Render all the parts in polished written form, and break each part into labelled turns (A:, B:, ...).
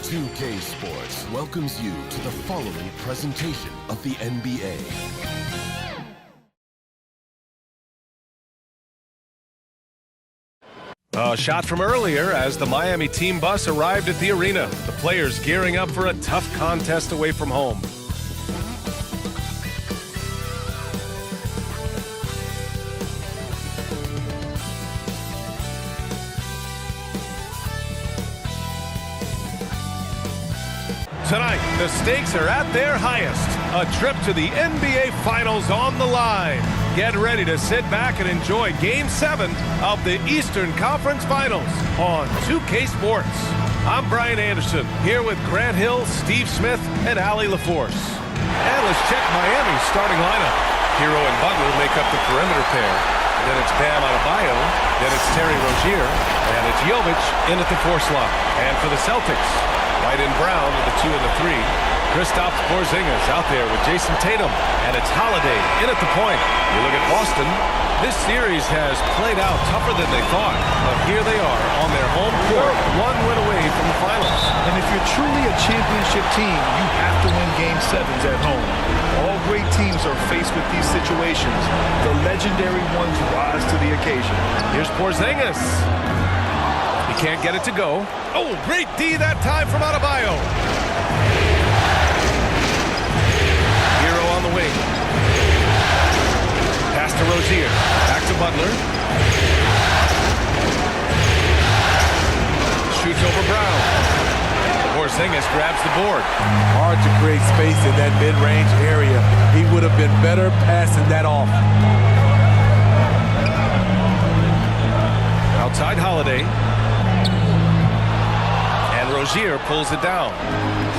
A: 2K Sports welcomes you to the following presentation of the NBA.
B: A shot from earlier as the Miami team bus arrived at the arena. The players gearing up for a tough contest away from home. Tonight, the stakes are at their highest. A trip to the NBA Finals on the line. Get ready to sit back and enjoy Game 7 of the Eastern Conference Finals on 2K Sports. I'm Brian Anderson, here with Grant Hill, Steve Smith, and Allie LaForce. And let's check Miami's starting lineup. Hero and Butler make up the perimeter pair. Then it's Bam Adebayo. Then it's Terry Rozier. And it's Jovic in at the 4 slot. And for the Celtics, White and Brown with the 2 and the 3. Kristaps Porzingis out there with Jason Tatum. And it's Holiday in at the point. You look at Boston. This series has played out tougher than they thought. But here they are on their home court, 1 win away from the finals.
C: And if you're truly a championship team, you have to win Game 7s at home. All great teams are faced with these situations. The legendary ones rise to the occasion.
B: Here's Porzingis. He can't get it to go. Oh, great D that time from Adebayo. Hero on the wing. Pass to Rozier. Back to Butler. Shoots over Brown. Porzingis grabs the board.
D: Hard to create space in that mid-range area. He would have been better passing that off.
B: Outside Holiday. And Rozier pulls it down.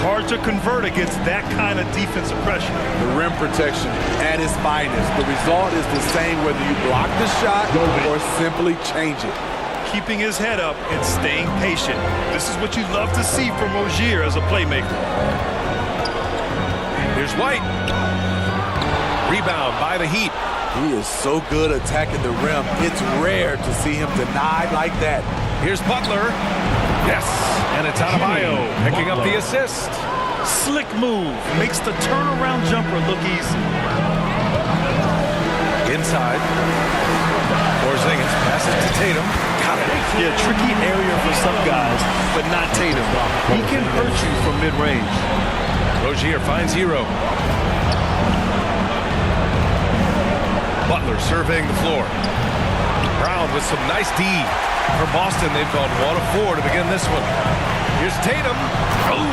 C: Hard to convert against that kind of defensive pressure.
D: The rim protection at its finest. The result is the same whether you block the shot or simply change it.
C: Keeping his head up and staying patient. This is what you love to see from Rozier as a playmaker.
B: Here's White. Rebound by the Heat.
D: He is so good attacking the rim. It's rare to see him denied like that.
B: Here's Butler. Yes, and it's Adebayo picking up the assist.
C: Slick move. Makes the turnaround jumper look easy.
B: Inside. Porzingis passes to Tatum. Got it.
C: Yeah, tricky area for some guys, but not Tatum. He can hurt you from mid-range.
B: Rozier finds Hero. Butler surveying the floor. Brown with some nice D. For Boston, they've gone 1 of 4 to begin this one. Here's Tatum. Oh,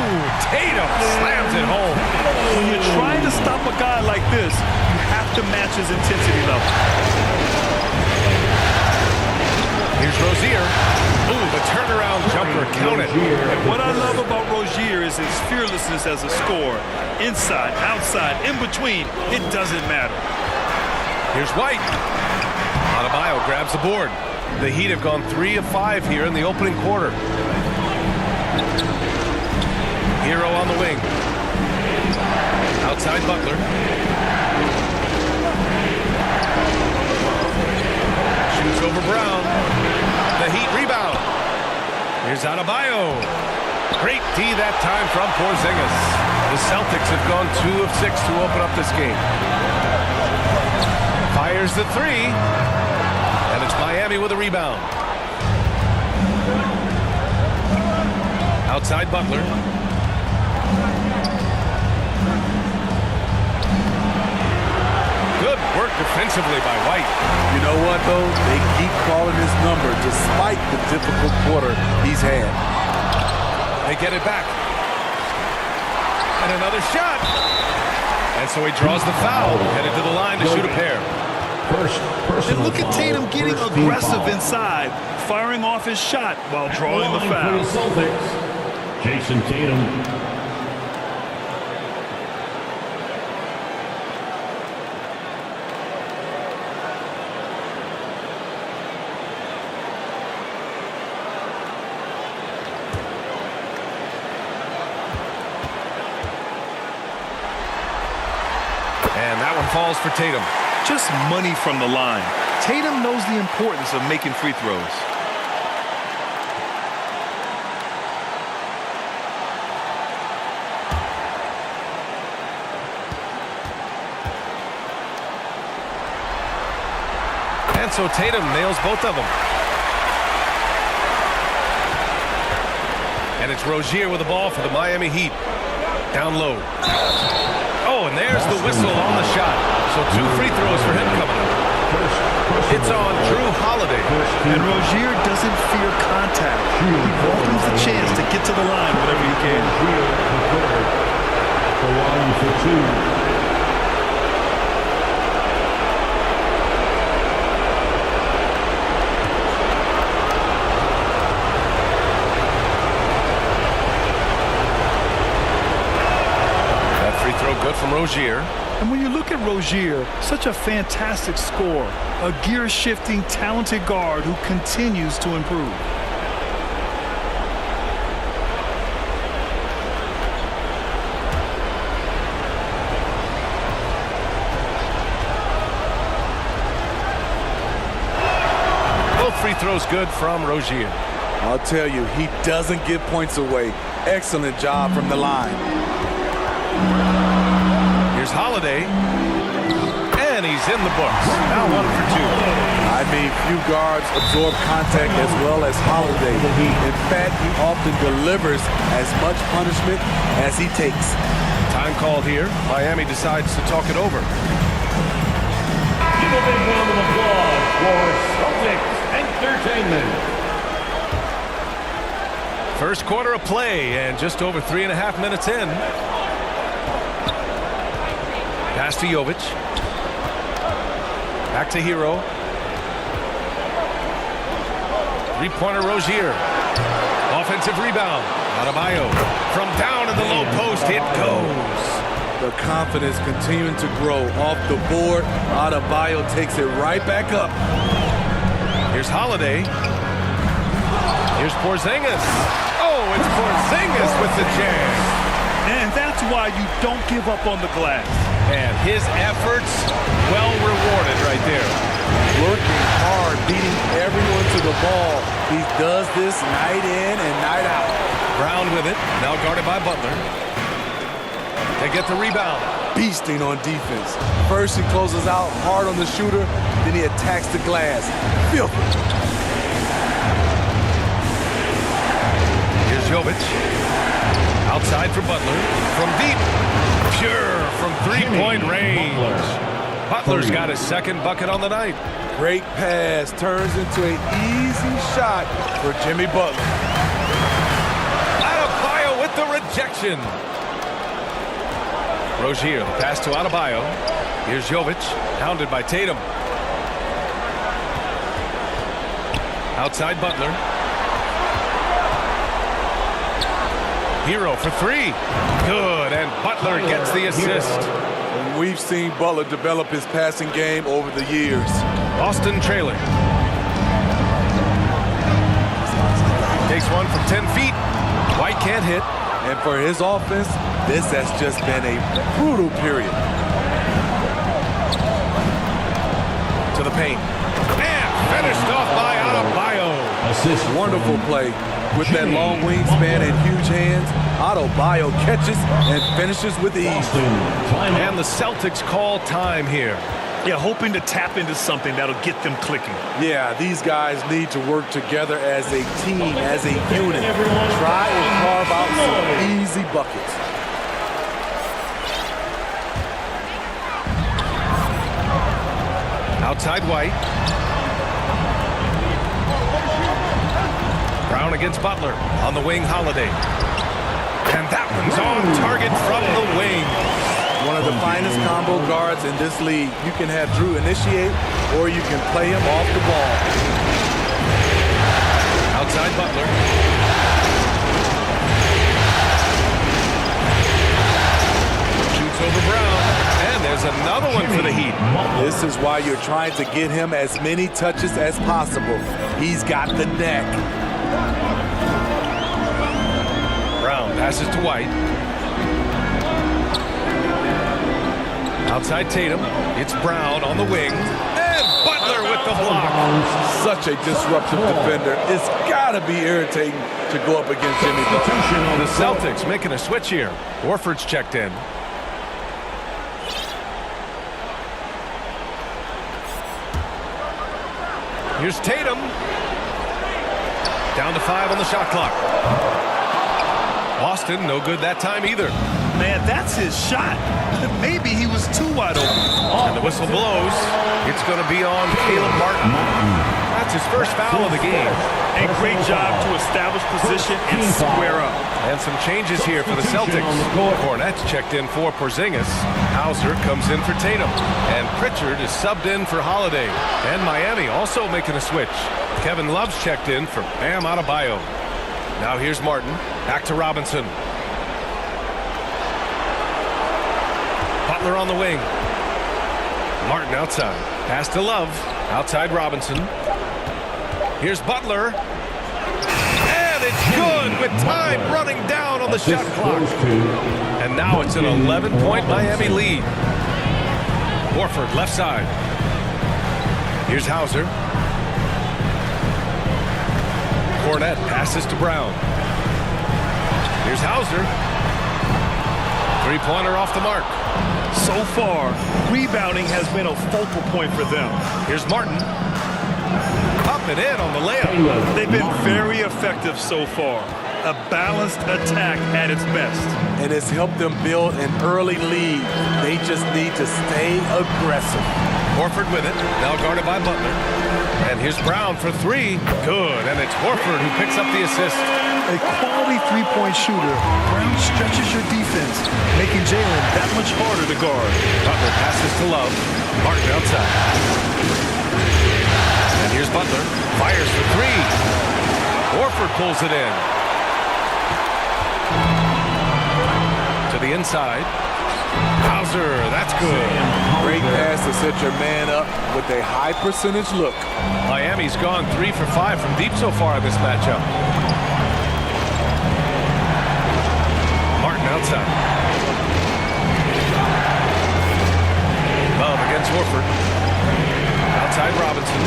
B: Tatum slams it home.
C: When you're trying to stop a guy like this, you have to match his intensity level.
B: Here's Rozier. Ooh, the turnaround jumper counted.
C: And what I love about Rozier is his fearlessness as a scorer. Inside, outside, in between, it doesn't matter.
B: Here's White. Adebayo grabs the board. The Heat have gone 3 of 5 here in the opening quarter. Hero on the wing. Outside Butler. Shoots over Brown. The Heat rebound. Here's Adebayo. Great D that time from Porzingis. The Celtics have gone 2 of 6 to open up this game. Fires the 3. And it's Miami with a rebound. Outside Butler. Good work defensively by White.
D: You know what, though? They keep calling his number despite the difficult quarter he's had.
B: They get it back. And another shot. And so he draws the foul. Headed to the line to shoot a pair.
C: And look at Tatum getting aggressive inside, firing off his shot while drawing the foul.
E: Jason Tatum.
B: And that one falls for Tatum.
C: Just money from the line. Tatum knows the importance of making free throws.
B: so Tatum nails both of them. And it's Rozier with the ball for the Miami Heat. Down low. Oh, and there's the whistle on the shot. So 2 free throws for him coming up. It's on Drew Holiday.
C: And Rozier doesn't fear contact. He welcomes the chance to get to the line whenever he can.
E: The line for 2.
B: Good from Rozier.
C: And when you look at Rozier, such a fantastic scorer, a gear-shifting, talented guard who continues to improve.
B: Both free throws good from Rozier.
D: I'll tell you, he doesn't give points away. Excellent job from the line.
B: Here's Holiday, and he's in the books. Now 1 for 2.
D: I mean, few guards absorb contact as well as Holiday. In fact, he often delivers as much punishment as he takes.
B: Time called here. Miami decides to talk it over.
E: Give a big round of applause for Celtics Entertainment.
B: First quarter of play, and just over 3.5 minutes in. Pass to Jovic. Back to Hero. Three-pointer Rozier. Offensive rebound. Adebayo. From down in the low post, it goes.
D: The confidence continuing to grow off the board. Adebayo takes it right back up.
B: Here's Holiday. Here's Porzingis. Oh, it's Porzingis with the jam.
C: And that's why you don't give up on the glass.
B: And his efforts, well rewarded right there.
D: Working hard, beating everyone to the ball. He does this night in and night out.
B: Brown with it, now guarded by Butler. They get the rebound.
D: Beasting on defense. First he closes out hard on the shooter, then he attacks the glass. Filthy.
B: Here's Jovic. Outside for Butler. From deep. Pure from three-point range. Butler's got his second bucket on the night.
D: Great pass turns into an easy shot for Jimmy Butler.
B: Adebayo with the rejection. Rozier, the pass to Adebayo. Here's Jovic, hounded by Tatum. Outside Butler. Hero for three. Good, and Butler gets the assist.
D: And we've seen Butler develop his passing game over the years.
B: Boston trailing. Takes one from 10 feet. White can't hit.
D: And for his offense, this has just been a brutal period.
B: To the paint. And finished off by Adebayo.
E: Assist.
D: Wonderful play. With that long wingspan and huge hands, Adebayo catches and finishes with ease.
B: And the Celtics call time here.
C: Yeah, hoping to tap into something that'll get them clicking.
D: Yeah, these guys need to work together as a team, as a unit. Try and carve out some easy buckets.
B: Outside White. Brown against Butler. On the wing, Holiday. And that one's on target from the wing.
D: One of the finest combo guards in this league. You can have Drew initiate, or you can play him off the ball.
B: Outside Butler. Shoots over Brown. And there's another one for the Heat.
D: This is why you're trying to get him as many touches as possible. He's got the neck.
B: Brown passes to White. Outside Tatum. It's Brown on the wing. And Butler with the block.
D: Such a disruptive defender. It's got to be irritating to go up against Jimmy Butler.
B: The Celtics making a switch here. Horford's checked in. Here's Tatum. Down to 5 on the shot clock. Boston, no good that time either.
C: Man, that's his shot. Maybe he was too wide open.
B: And the whistle blows. It's going to be on Caleb Martin. That's his first foul of the game.
C: And great job to establish position and square up.
B: And some changes here for the Celtics. Cornette's checked in for Porzingis. Hauser comes in for Tatum. And Pritchard is subbed in for Holiday. And Miami also making a switch. Kevin Love's checked in for Bam Adebayo. Now here's Martin. Back to Robinson. Butler on the wing. Martin outside. Pass to Love. Outside Robinson. Here's Butler. And it's good with time running down on the shot clock. And now it's an 11-point Miami lead. Horford left side. Here's Hauser. Cornette passes to Brown. Here's Hauser. Three-pointer off the mark.
C: So far, rebounding has been a focal point for them.
B: Here's Martin. Up and in on the layup.
C: They've been very effective so far. A balanced attack at its best.
D: And it's helped them build an early lead. They just need to stay aggressive.
B: Horford with it. Now guarded by Butler. And here's Brown for three. Good. And it's Horford who picks up the assist.
C: A quality three-point shooter. Brown stretches your defense, making Jalen that much harder to guard.
B: Butler passes to Love. Martin outside. And here's Butler. Fires for three. Horford pulls it in. To the inside. Hauser, that's good.
D: Great pass to set your man up with a high percentage look.
B: Miami's gone 3 for 5 from deep so far in this matchup. Martin outside. Love against Horford. Outside Robinson.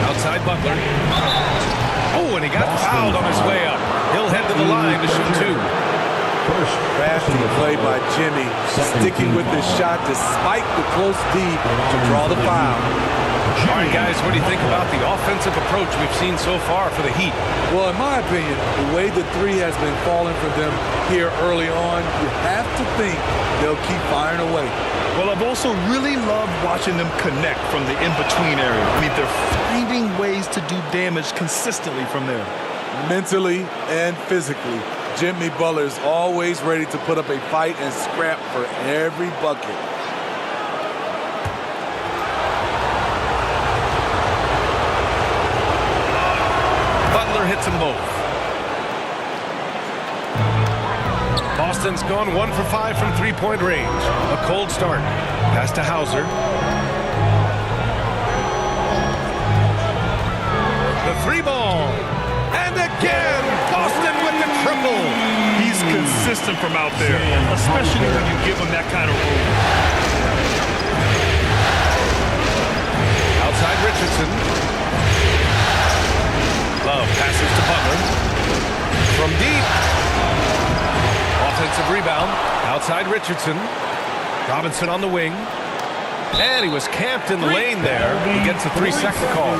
B: Outside Butler. Oh, and he got fouled on his way up. He'll head to the line to shoot two.
D: Crafty play by Jimmy, sticking with his shot despite the close D to draw the foul.
B: All right, guys, what do you think about the offensive approach we've seen so far for the Heat?
D: Well, in my opinion, the way the three has been falling for them here early on, you have to think they'll keep firing away.
C: Well, I've also really loved watching them connect from the in-between area. I mean, they're finding ways to do damage consistently from there.
D: Mentally and physically, Jimmy Butler's always ready to put up a fight and scrap for every bucket.
B: Butler hits them both. Boston's gone 1 for 5 from three-point range. A cold start. Pass to Hauser. The three ball. And again, Boston with the triple.
C: He's consistent from out there, especially when you give him that kind of room.
B: Outside Richardson. Love passes to Butler. From deep. Offensive rebound. Outside Richardson. Robinson on the wing. And he was camped in the lane there. He gets a 3-second call.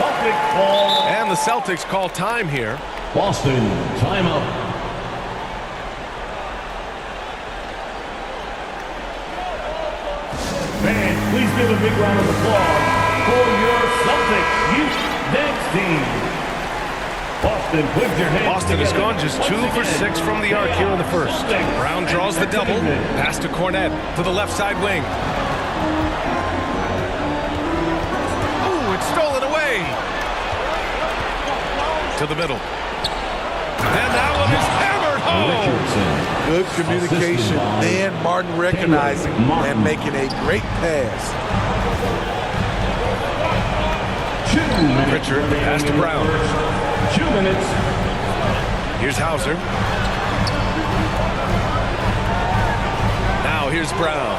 B: And the Celtics call time here.
E: Boston, timeout. Fans, please give a big round of applause for your Celtics youth dance team. Boston, put your hands
B: Boston has
E: together.
B: gone just 2 for 6 from the arc here in the first. Brown draws the double. Pass to Cornette to the left side wing. Ooh, it's stolen away. To the middle. And that one is hammered home.
D: Good communication. And Martin recognizing and making a great pass.
B: Pritchard, the pass to Brown.
E: 2 minutes.
B: Here's Hauser. Now here's Brown.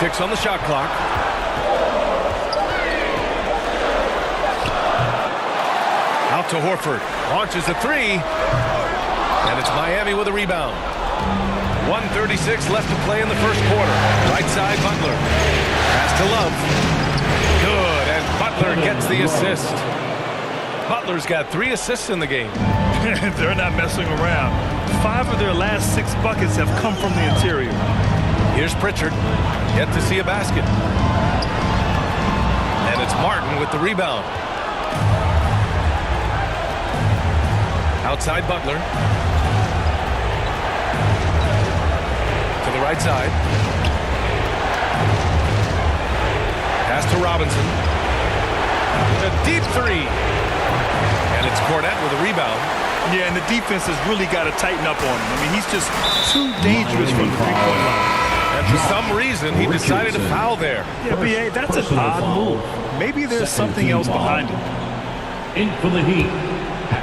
B: 6 on the shot clock. Out to Horford. Launches a three. And it's Miami with a rebound. 1:36 left to play in the first quarter. Right side, Butler. Pass to Love. Good, and Butler gets the assist. Butler's got 3 assists in the game.
C: They're not messing around. 5 of their last 6 buckets have come from the interior.
B: Here's Pritchard. Yet to see a basket. And it's Martin with the rebound. Outside Butler. To the right side. Pass to Robinson. A deep 3. And it's Cornette with a rebound.
C: Yeah, and the defense has really got to tighten up on him. I mean, he's just too dangerous from the three-point line.
B: And for some reason, he decided to foul there.
C: Yeah, B.A., that's an odd move. Maybe there's something else behind it.
E: In for the Heat,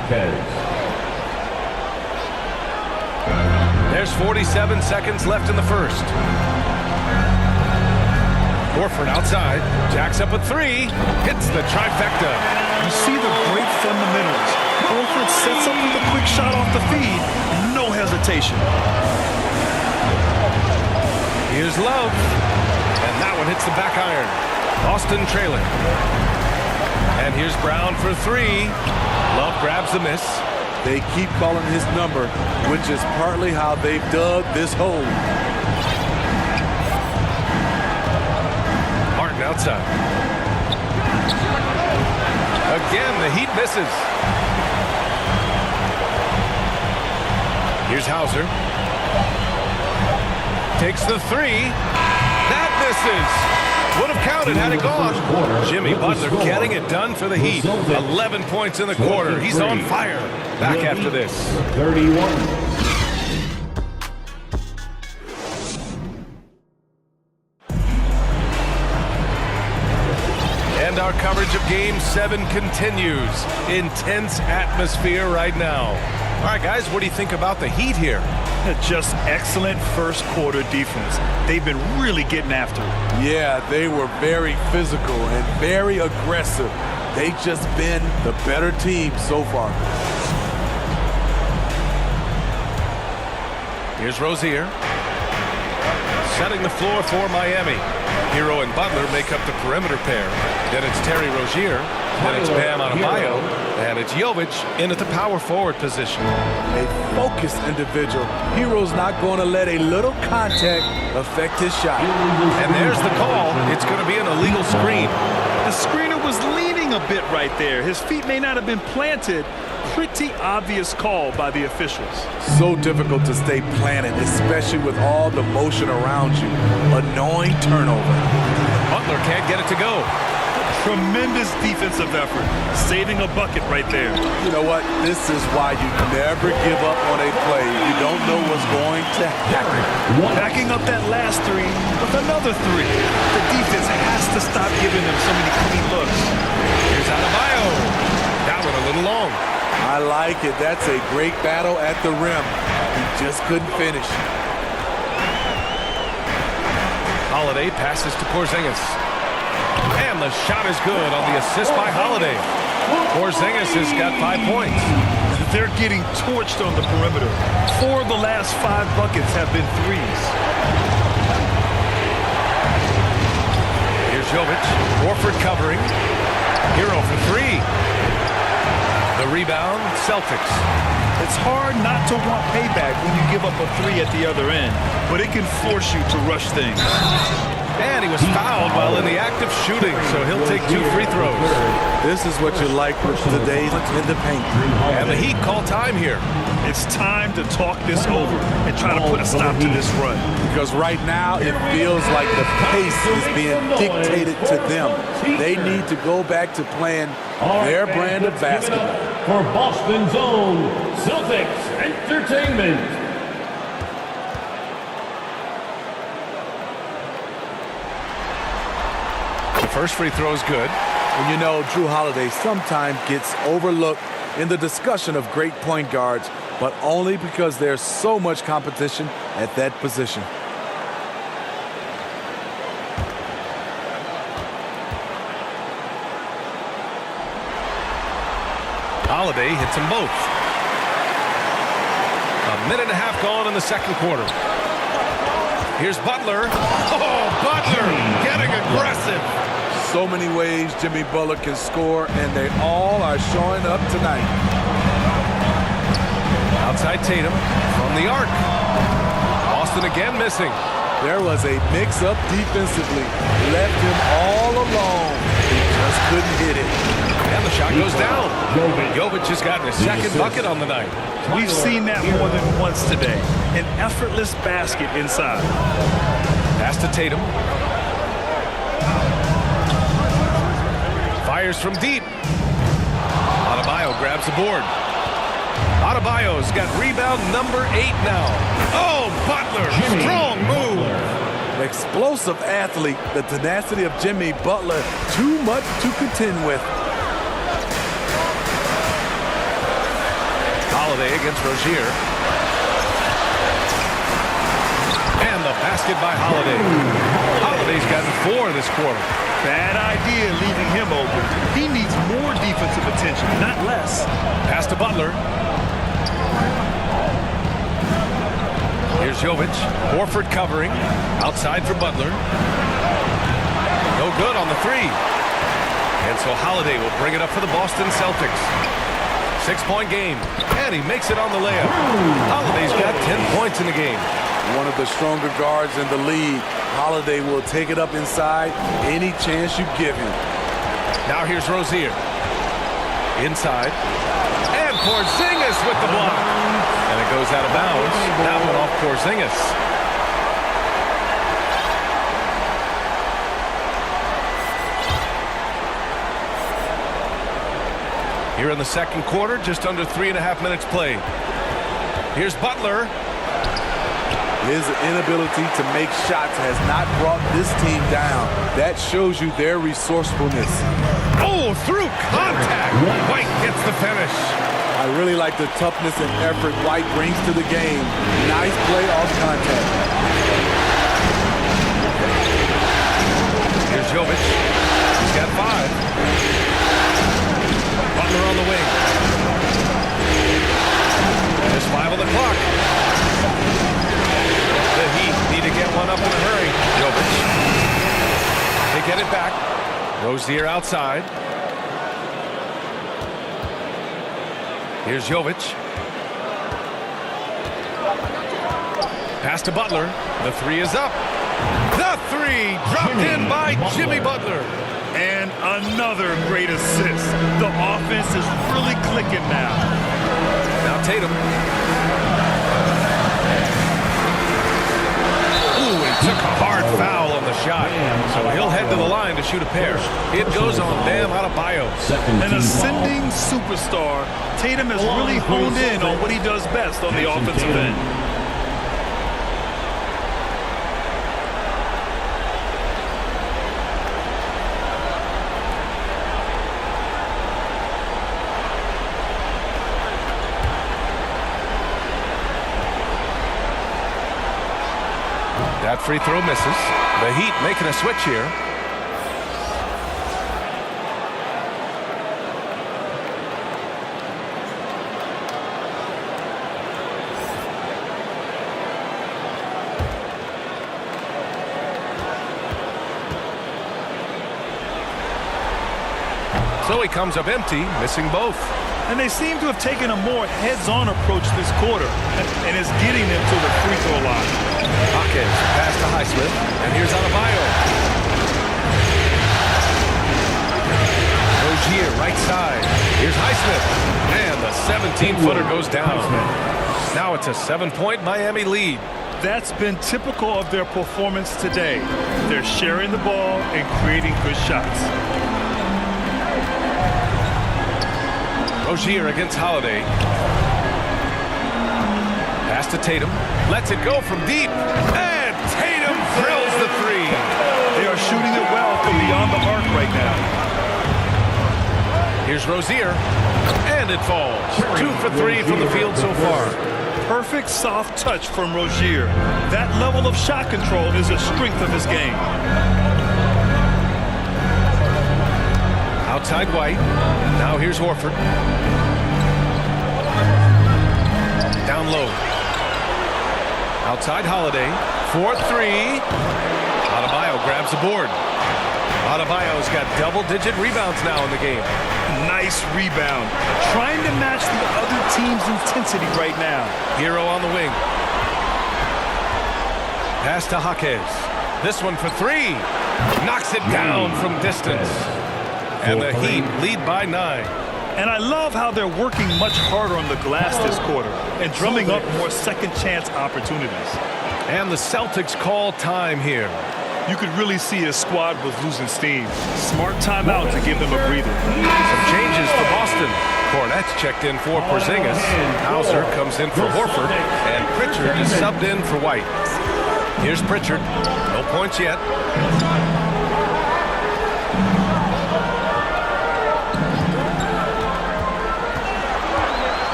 E: Perez.
B: There's 47 seconds left in the first. Horford outside. Jacks up a 3. Hits the trifecta.
C: You see the great fundamentals. Horford sets up with a quick shot off the feed. No hesitation.
B: Here's Love. And that one hits the back iron. Boston trailing. And here's Brown for 3. Love grabs the miss.
D: They keep calling his number, which is partly how they've dug this hole.
B: Martin outside. Again, the Heat misses. Here's Hauser. Takes the 3. That misses. Would have counted had it gone. Jimmy Butler getting it done for the Heat. 11 points in the quarter. He's on fire. Back after this.
E: 31.
B: And our coverage of Game 7 continues. Intense atmosphere right now. All right, guys, what do you think about the Heat here?
C: Just excellent first quarter defense. They've been really getting after it.
D: Yeah, they were very physical and very aggressive. They've just been the better team so far.
B: Here's Rozier. Setting the floor for Miami. Hero and Butler make up the perimeter pair. Then it's Terry Rozier. Then it's Bam Adebayo. And it's Jovic in at the power forward position.
D: A focused individual. Hero's not going to let a little contact affect his shot.
B: And there's the call. It's going to be an illegal screen.
C: The screener was leaning a bit right there. His feet may not have been planted. Pretty obvious call by the officials.
D: So difficult to stay planted, especially with all the motion around you. Annoying turnover.
B: Butler can't get it to go.
C: Tremendous defensive effort. Saving a bucket right there.
D: You know what? This is why you never give up on a play. You don't know what's going to happen.
C: Backing up that last 3 with another 3. The defense has to stop giving them so many clean looks.
B: Here's Adebayo. That one a little long.
D: I like it. That's a great battle at the rim. He just couldn't finish.
B: Holiday passes to Porzingis. And the shot is good on the assist by Holiday. Porzingis has got 5 points.
C: They're getting torched on the perimeter. 4 of the last 5 buckets have been 3s.
B: Here's Jovic. Horford covering. Hero for 3. The rebound, Celtics.
C: It's hard not to want payback when you give up a 3 at the other end, but it can force you to rush things.
B: And he was fouled while in the act of shooting, so he'll take 2 free throws.
D: This is what you like with today's in the paint.
B: And the Heat call time here.
C: It's time to talk this over and try to put a stop to this run.
D: Because right now it feels like the pace is being dictated to them. They need to go back to playing their brand of basketball.
E: For Boston's own Celtics Entertainment.
B: The first free throw is good.
D: And you know, Drew Holiday sometimes gets overlooked in the discussion of great point guards, but only because there's so much competition at that position.
B: Holiday hits them both. A minute and a half gone in the second quarter. Here's Butler. Oh, Butler getting aggressive.
D: So many ways Jimmy Butler can score, and they all are showing up tonight.
B: Outside Tatum from the arc. Boston again missing.
D: There was a mix-up defensively. Left him all alone. He just couldn't hit it.
B: And the shot goes down. Jovic has gotten his second bucket on the night.
C: We've seen that more than once today. An effortless basket inside.
B: Pass to Tatum. Fires from deep. Adebayo grabs the board. Adebayo's got rebound number 8 now. Oh, Butler, strong move.
D: Explosive athlete, the tenacity of Jimmy Butler, too much to contend with.
B: Holiday against Rozier. And the basket by Holiday. Holiday's gotten 4 this quarter.
C: Bad idea leaving him open. He needs more defensive attention, not less.
B: Pass to Butler. Here's Jovic. Horford covering. Outside for Butler. No good on the 3. And so Holiday will bring it up for the Boston Celtics. 6-point game. And he makes it on the layup. Holiday's got 10 points in the game.
D: One of the stronger guards in the league. Holiday will take it up inside any chance you give him.
B: Now here's Rozier. Inside. And Porzingis with the block. And it goes out of bounds. That one off Porzingis. Here in the second quarter, just under 3.5 minutes played. Here's Butler.
D: His inability to make shots has not brought this team down. That shows you their resourcefulness.
B: Oh, through contact. White gets the finish.
D: I really like the toughness and effort White brings to the game. Nice play off contact.
B: Here's Jovic. He's got 5. Butler on the wing. There's 5 on the clock. The Heat need to get one up in a hurry. Jovic. They get it back. Rozier outside. Here's Jovic. Pass to Butler. The 3 is up. The 3 dropped in by Jimmy Butler.
C: And another great assist. The offense is really clicking now.
B: Now Tatum. Ooh, he took a hard foul on the shot. So he'll head to the line to shoot a pair. It goes on Bam Adebayo.
C: An ascending superstar, Tatum has really honed in on what he does best on the offensive end.
B: That free throw misses. The Heat making a switch here. So he comes up empty, missing both.
C: And they seem to have taken a more heads-on approach this quarter, and it's getting them to the free throw line.
B: Hawkins, pass to Highsmith, and here's Adebayo. Rozier, right side. Here's Highsmith, and the 17-footer goes down. Now it's a 7-point Miami lead.
C: That's been typical of their performance today. They're sharing the ball and creating good shots.
B: Rozier against Holiday. Pass to Tatum. Lets it go from deep. And Tatum drills the 3.
C: They are shooting it well from beyond the arc right now.
B: Here's Rozier. And it falls. 2 for 3 from the field so far.
C: Perfect soft touch from Rozier. That level of shot control is a strength of his game.
B: Outside White. Now here's Horford. Down low. Outside Holiday. 4-3. Adebayo grabs the board. Adebayo's got double-digit rebounds now in the game.
C: Nice rebound. Trying to match the other team's intensity right now.
B: Hero on the wing. Pass to Jaquez. This one for three. Knocks it down from distance. And the Heat lead by 9.
C: And I love how they're working much harder on the glass this quarter and drumming up more second-chance opportunities.
B: And the Celtics call time here.
C: You could really see his squad was losing steam. Smart timeout to give them a breather.
B: Some changes for Boston. Cornette's checked in for Porzingis. Hauser comes in for Horford. And Pritchard is subbed in for White. Here's Pritchard. No points yet.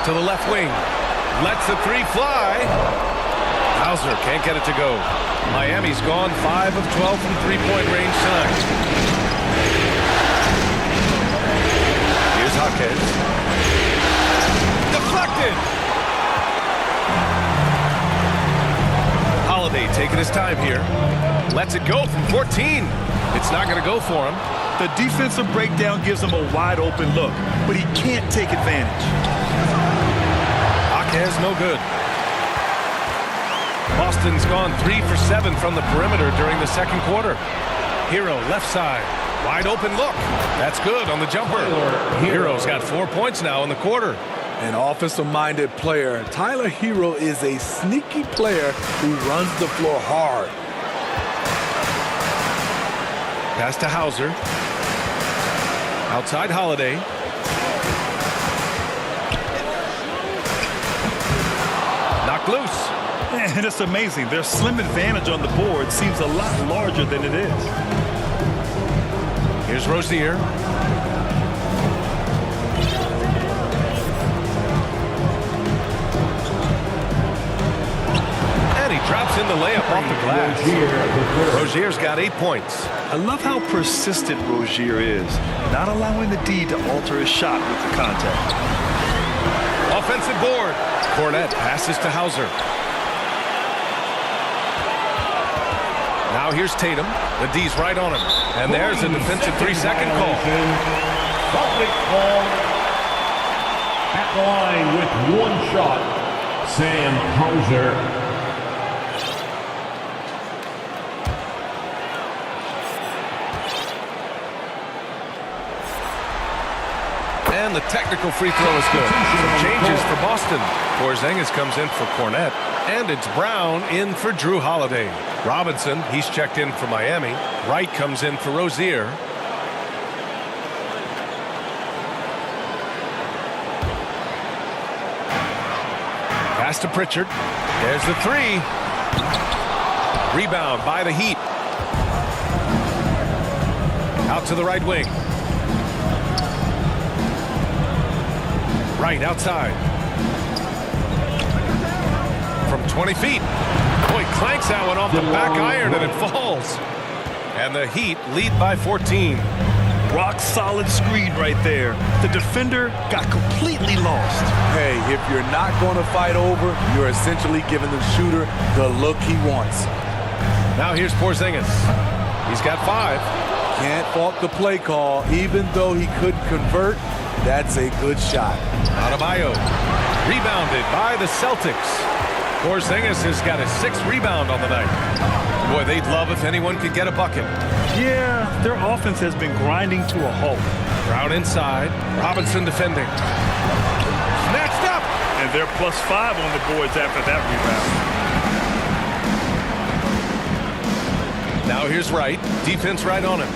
B: To the left wing. Lets the three fly. Hauser can't get it to go. Miami's gone 5 of 12 from three-point range tonight. Here's Jaquez. Deflected! Holiday taking his time here. Lets it go from 14. It's not going to go for him.
C: The defensive breakdown gives him a wide-open look, but he can't take advantage.
B: Jaquez no good. Boston's gone 3 for 7 from the perimeter during the second quarter. Hero left side. Wide open look. That's good on the jumper. Hero's got 4 points now in the quarter.
D: An offensive-minded player, Tyler Hero is a sneaky player who runs the floor hard.
B: Pass to Hauser. Outside Holiday. Knocked loose.
C: And it's amazing. Their slim advantage on the board seems a lot larger than it is.
B: Here's Rozier. And he drops in the layup off the glass. Rozier's got 8 points.
C: I love how persistent Rozier is, not allowing the D to alter his shot with the contact.
B: Offensive board. Cornette passes to Hauser. Now here's Tatum. The D's right on him. And there's a defensive 3-second call.
E: Celtics ball at the line with one shot. Sam Hauser.
B: And the technical free throw is good. Some changes for Boston. Porzingis comes in for Cornette. And it's Brown in for Drew Holiday. Robinson, he's checked in for Miami. Wright comes in for Rozier. Pass to Pritchard. There's the three. Rebound by the Heat. Out to the right wing. Right outside. From 20 feet. Boy, clanks that one off the back iron and it falls. And the Heat lead by 14.
C: Rock solid screen right there. The defender got completely lost.
D: Hey, if you're not going to fight over, you're essentially giving the shooter the look he wants.
B: Now here's Porzingis. He's got 5.
D: Can't fault the play call. Even though he couldn't convert, that's a good shot.
B: Adebayo. Rebounded by the Celtics. Porzingis has got a 6th rebound on the night. Boy, they'd love if anyone could get a bucket.
C: Yeah, their offense has been grinding to a halt.
B: Brown inside. Robinson defending. Snatched up.
C: And they're +5 on the boards after that rebound.
B: Now here's Wright. Defense right on him.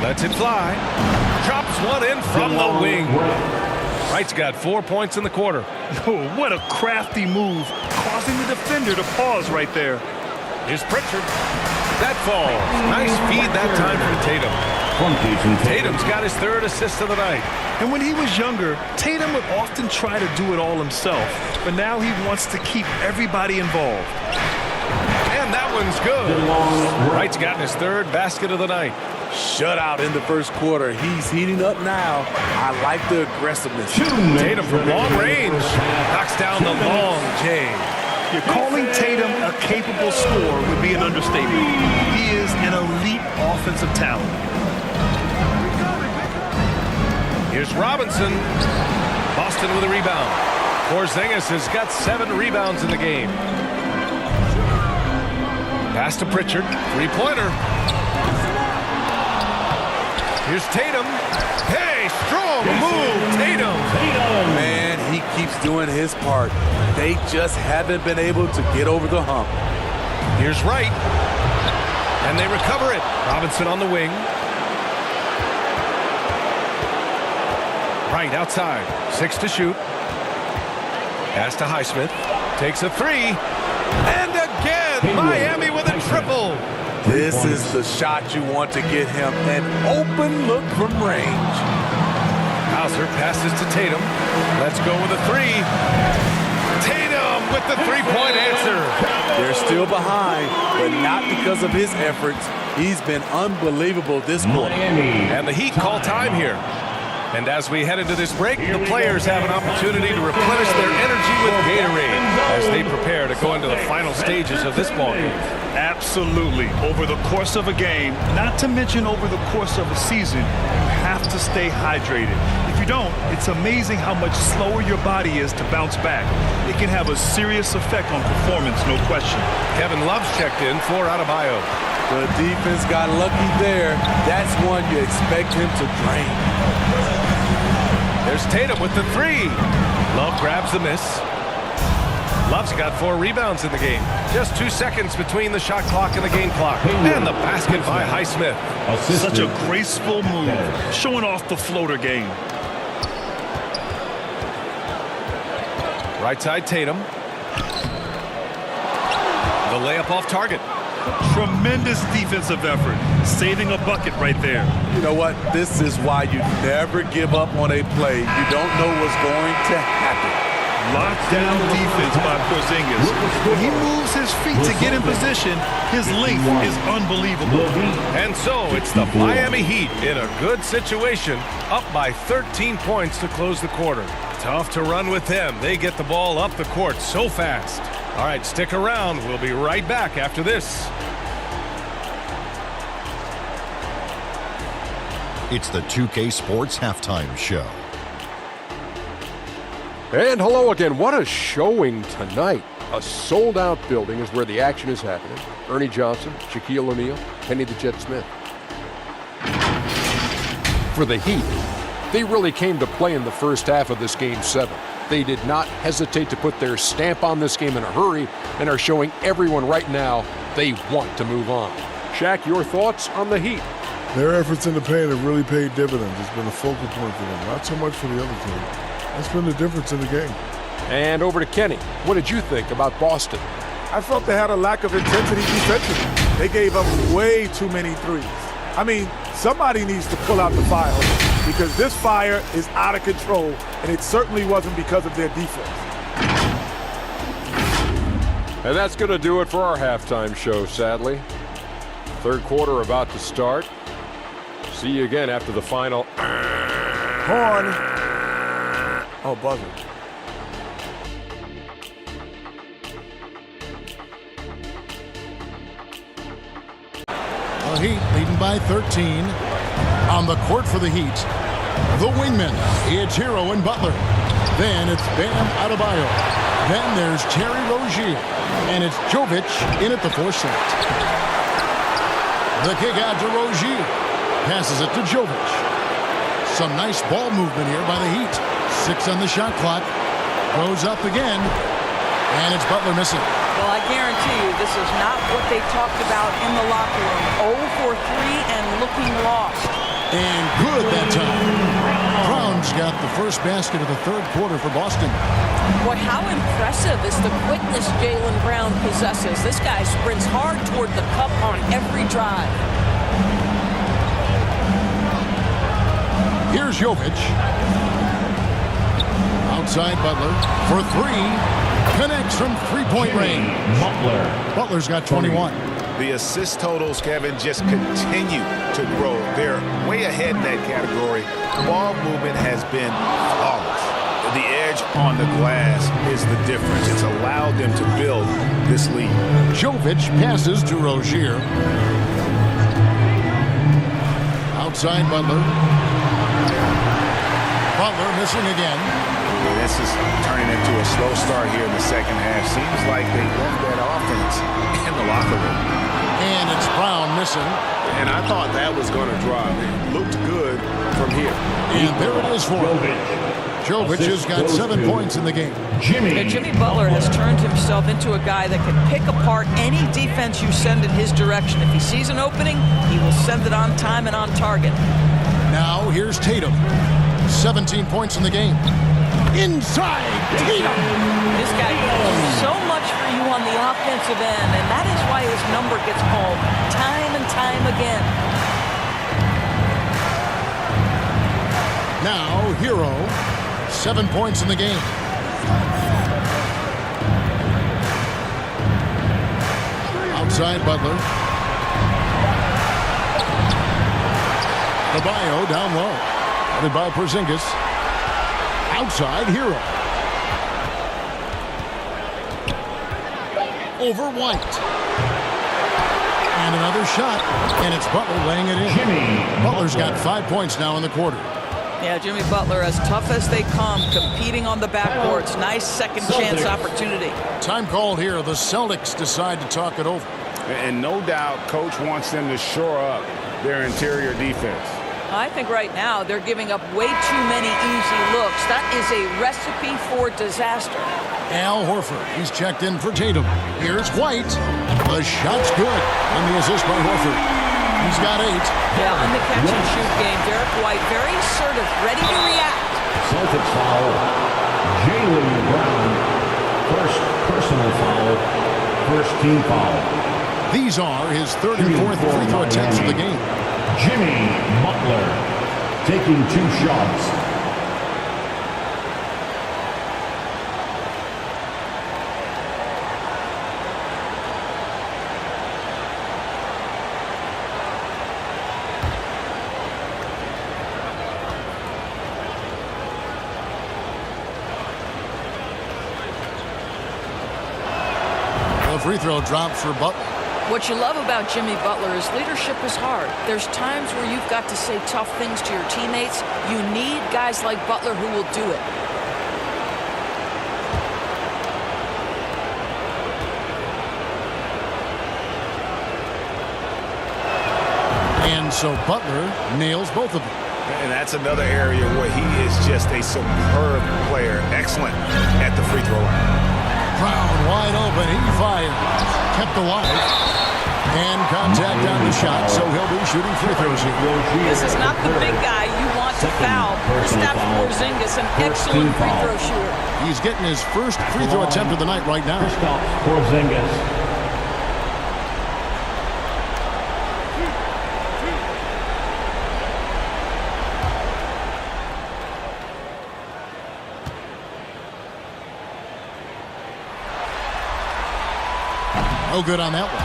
B: Lets it fly. Drops one in from the wing. Wright's got 4 points in the quarter.
C: Oh, what a crafty move, causing the defender to pause right there.
B: Here's Pritchard. That falls. Nice feed that time from Tatum. Tatum's got his 3rd assist of the night.
C: And when he was younger, Tatum would often try to do it all himself. But now he wants to keep everybody involved.
B: And that one's good. Wright's gotten his 3rd basket of the night.
D: Shutout in the first quarter. He's heating up now. I like the aggressiveness.
B: Tatum from long range knocks down the long J.
C: You're calling Tatum a capable scorer would be an understatement. He is an elite offensive talent.
B: Here's Robinson. Boston with a rebound. Porzingis has got 7 rebounds in the game. Pass to Pritchard. Three-pointer. Here's Tatum. Hey, strong move, Tatum.
D: Man, he keeps doing his part. They just haven't been able to get over the hump.
B: Here's Wright. And they recover it. Robinson on the wing. Wright outside. 6 to shoot. Pass to Highsmith. Takes a 3. And again, Miami with a triple.
D: This is the shot you want to get him. An open look from range.
B: Hauser passes to Tatum. Let's go with a 3. Tatum with the three-point answer.
D: They're still behind, but not because of his efforts. He's been unbelievable this quarter.
B: And the Heat call time here. And as we head into this break, the players have an opportunity to replenish their energy with Gatorade as they prepare to go into the final stages of this ball game.
C: Absolutely. Over the course of a game, not to mention over the course of a season, you have to stay hydrated. If you don't, it's amazing how much slower your body is to bounce back. It can have a serious effect on performance, no question.
B: Kevin Love's checked in for Adebayo.
D: The defense got lucky there. That's one you expect him to drain.
B: There's Tatum with the 3. Love grabs the miss. Love's got 4 rebounds in the game. Just 2 seconds between the shot clock and the game clock. And the basket by Highsmith.
C: Such a graceful move, showing off the floater game.
B: Right side Tatum. The layup off target.
C: Tremendous defensive effort, saving a bucket right there.
D: You know what? This is why you never give up on a play. You don't know what's going to happen.
C: Lockdown defense by Porzingis. When he moves his feet to get in position, his length is unbelievable.
B: And so it's the Miami Heat in a good situation, up by 13 points to close the quarter. Tough to run with them. They get the ball up the court so fast. All right, stick around. We'll be right back after this.
A: It's the 2K Sports Halftime Show.
F: And hello again. What a showing tonight. A sold-out building is where the action is happening. Ernie Johnson, Shaquille O'Neal, Kenny the Jet Smith. For the Heat, they really came to play in the first half of this Game 7. They did not hesitate to put their stamp on this game in a hurry and are showing everyone right now they want to move on. Shaq, your thoughts on the Heat?
G: Their efforts in the paint have really paid dividends. It's been a focal point for them, not so much for the other team. That's been the difference in the game.
F: And over to Kenny. What did you think about Boston?
H: I felt they had a lack of intensity defensively. They gave up way too many threes. I mean, somebody needs to pull out the fire because this fire is out of control, and it certainly wasn't because of their defense.
F: And that's going to do it for our halftime show, sadly. Third quarter about to start. See you again after the final.
H: Horn. Oh, buzzer.
I: The Heat leading by 13. On the court for the Heat, the wingmen, it's Hero and Butler. Then it's Bam Adebayo. Then there's Terry Rozier. And it's Jovic in at the 4 slot. The kick out to Rozier. Passes it to Jovic. Some nice ball movement here by the Heat. 6 on the shot clock. Goes up again. And it's Butler missing.
J: Well, I guarantee you this is not what they talked about in the locker room. 0 for 3 and looking lost.
I: And good that time. Brown's got the first basket of the third quarter for Boston.
J: Boy, how impressive is the quickness Jaylen Brown possesses. This guy sprints hard toward the cup on every drive.
I: Here's Jovic. Outside Butler for 3. Connects from three-point range. Butler's got 21.
K: The assist totals, Kevin, just continue to grow. They're way ahead in that category. Ball movement has been flawless. The edge edge on the glass is the difference. It's allowed them to build this lead.
I: Jovic passes to Rozier. Outside Butler. Butler missing again.
K: This is turning into a slow start here in the second half. Seems like they left that offense in the locker room.
I: And it's Brown missing.
K: And I thought that was going to drop. It looked good from here.
I: And there it is for him. Jovic has got 7 points in the game.
J: Jimmy Butler has turned himself into a guy that can pick apart any defense you send in his direction. If he sees an opening, he will send it on time and on target.
I: Now here's Tatum. 17 points in the game. Inside Tatum.
J: This guy does so much for you on the offensive end, and that is why his number gets called time and time again.
I: Now Hero. 7 points in the game. Outside Butler. Adebayo down low. Headed by Porzingis. Outside Hero. Over White. And another shot. And it's Butler laying it in. Butler's got 5 points now in the quarter.
J: Yeah, Jimmy Butler, as tough as they come, competing on the backboards. Nice second chance opportunity.
I: Time called here. The Celtics decide to talk it over.
K: And no doubt, Coach wants them to shore up their interior defense.
J: I think right now they're giving up way too many easy looks. That is a recipe for disaster.
I: Al Horford, he's checked in for Tatum. Here's White. The shot's good. And the assist by Horford. He's got 8.
J: Yeah, in the catch-and-shoot game, Derek White very assertive, ready to react.
E: Celtics foul. Jaylen Brown. First personal foul. First team foul.
I: These are his third and fourth free throw attempts of the game.
E: Jimmy Butler taking 2 shots.
I: Free throw drops for Butler.
J: What you love about Jimmy Butler is leadership is hard. There's times where you've got to say tough things to your teammates. You need guys like Butler who will do it.
I: And so Butler nails both of them.
K: And that's another area where he is just a superb player. Excellent at the free throw line.
I: Brown wide open. He fires. Kept alive. And contact on the shot, so he'll be shooting free throws here.
J: This is not the big guy you want to foul. Kristaps Porzingis, an excellent free throw shooter.
I: He's getting his first free throw attempt of the night right now.
E: Kristaps Porzingis.
I: No good on that one.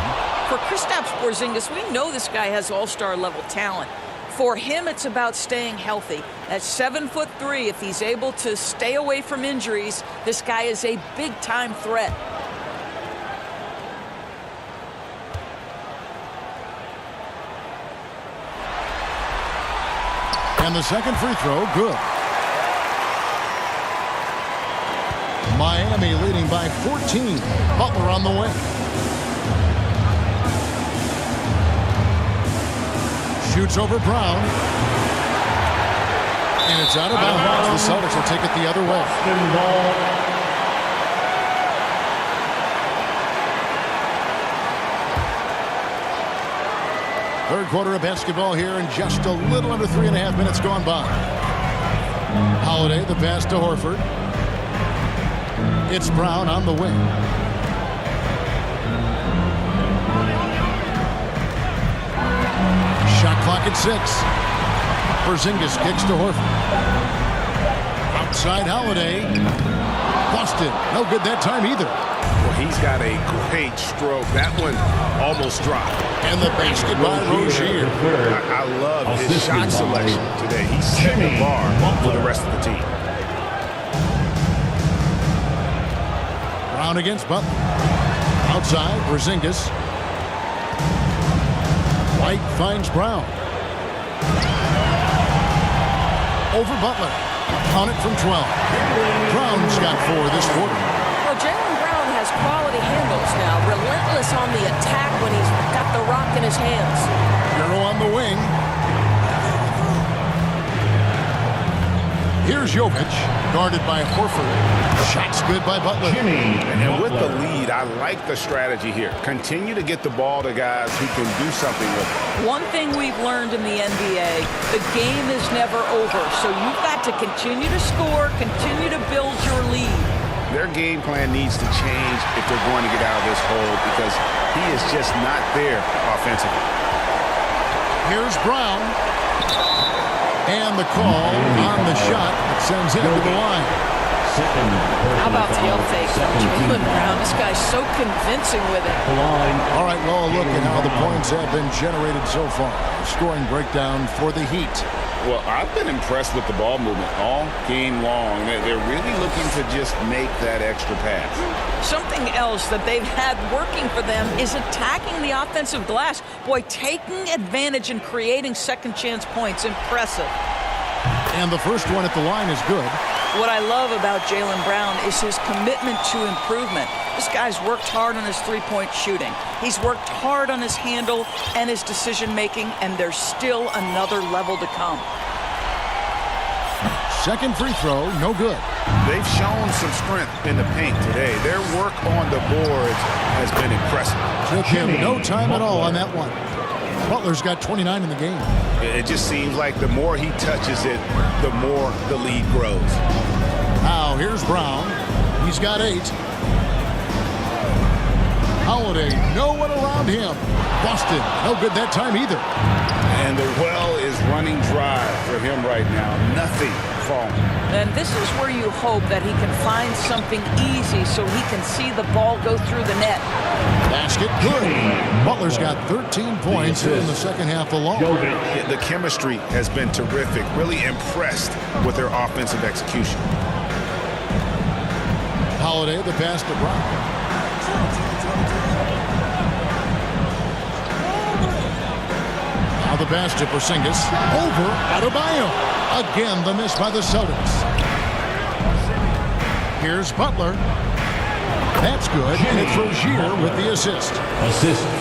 J: For Kristaps Porzingis, we know this guy has all-star level talent. For him, it's about staying healthy. At 7'3", if he's able to stay away from injuries, this guy is a big-time threat.
I: And the second free throw, good. Miami leading by 14. Butler on the way. Shoots over Brown. And it's out of bounds. The Celtics will take it the other way. Third quarter of basketball here, and just a little under 3.5 minutes gone by. Holiday, the pass to Horford. It's Brown on the wing. Shot clock at 6. Porzingis kicks to Horford. Outside Holiday. Busted. No good that time either.
K: Well, he's got a great stroke. That one almost dropped.
I: And the basket by Rozier.
K: I love his shot selection today. He set the bar for the rest of the team.
I: Brown against Butler. Outside, Porzingis. White finds Brown. Over Butler. On it from 12. Brown's got 4 this quarter.
J: Well, Jaylen Brown has quality handles now. Relentless on the attack when he's got the rock in his hands.
I: Hero on the wing. Here's Jovic, guarded by Horford. Shot's good by Butler.
K: And with the lead, I like the strategy here. Continue to get the ball to guys who can do something with it.
J: One thing we've learned in the NBA, the game is never over. So you've got to continue to score, continue to build your lead.
K: Their game plan needs to change if they're going to get out of this hole because he is just not there offensively.
I: Here's Brown. And the call on the shot that sends him to the line.
J: How about the L fake from Jaylen Brown? This guy's so convincing with it.
I: All right, well, look at how the points have been generated so far. Scoring breakdown for the Heat.
K: Well, I've been impressed with the ball movement all game long. They're really looking to just make that extra pass.
J: Something else that they've had working for them is attacking the offensive glass. Boy, taking advantage and creating second chance points. Impressive.
I: And the first one at the line is good.
J: What I love about Jaylen Brown is his commitment to improvement. This guy's worked hard on his three-point shooting. He's worked hard on his handle and his decision-making, and there's still another level to come.
I: Second free throw, no good.
K: They've shown some strength in the paint today. Their work on the boards has been impressive.
I: Took him no time at all on that one. Butler's got 29 in the game.
K: It just seems like the more he touches it, the more the lead grows.
I: Now, here's Brown. He's got 8. Holiday, no one around him. Boston, no good that time either.
K: And the well is running dry for him right now. Nothing falling.
J: And this is where you hope that he can find something easy so he can see the ball go through the net.
I: Basket good. Butler's got 13 points in the second half alone.
K: The chemistry has been terrific. Really impressed with their offensive execution.
I: Holiday, the pass to Brown. Now the pass to Porzingis. Over Adebayo. Again, the miss by the Celtics. Here's Butler. That's good, and it's Rozier with the assist.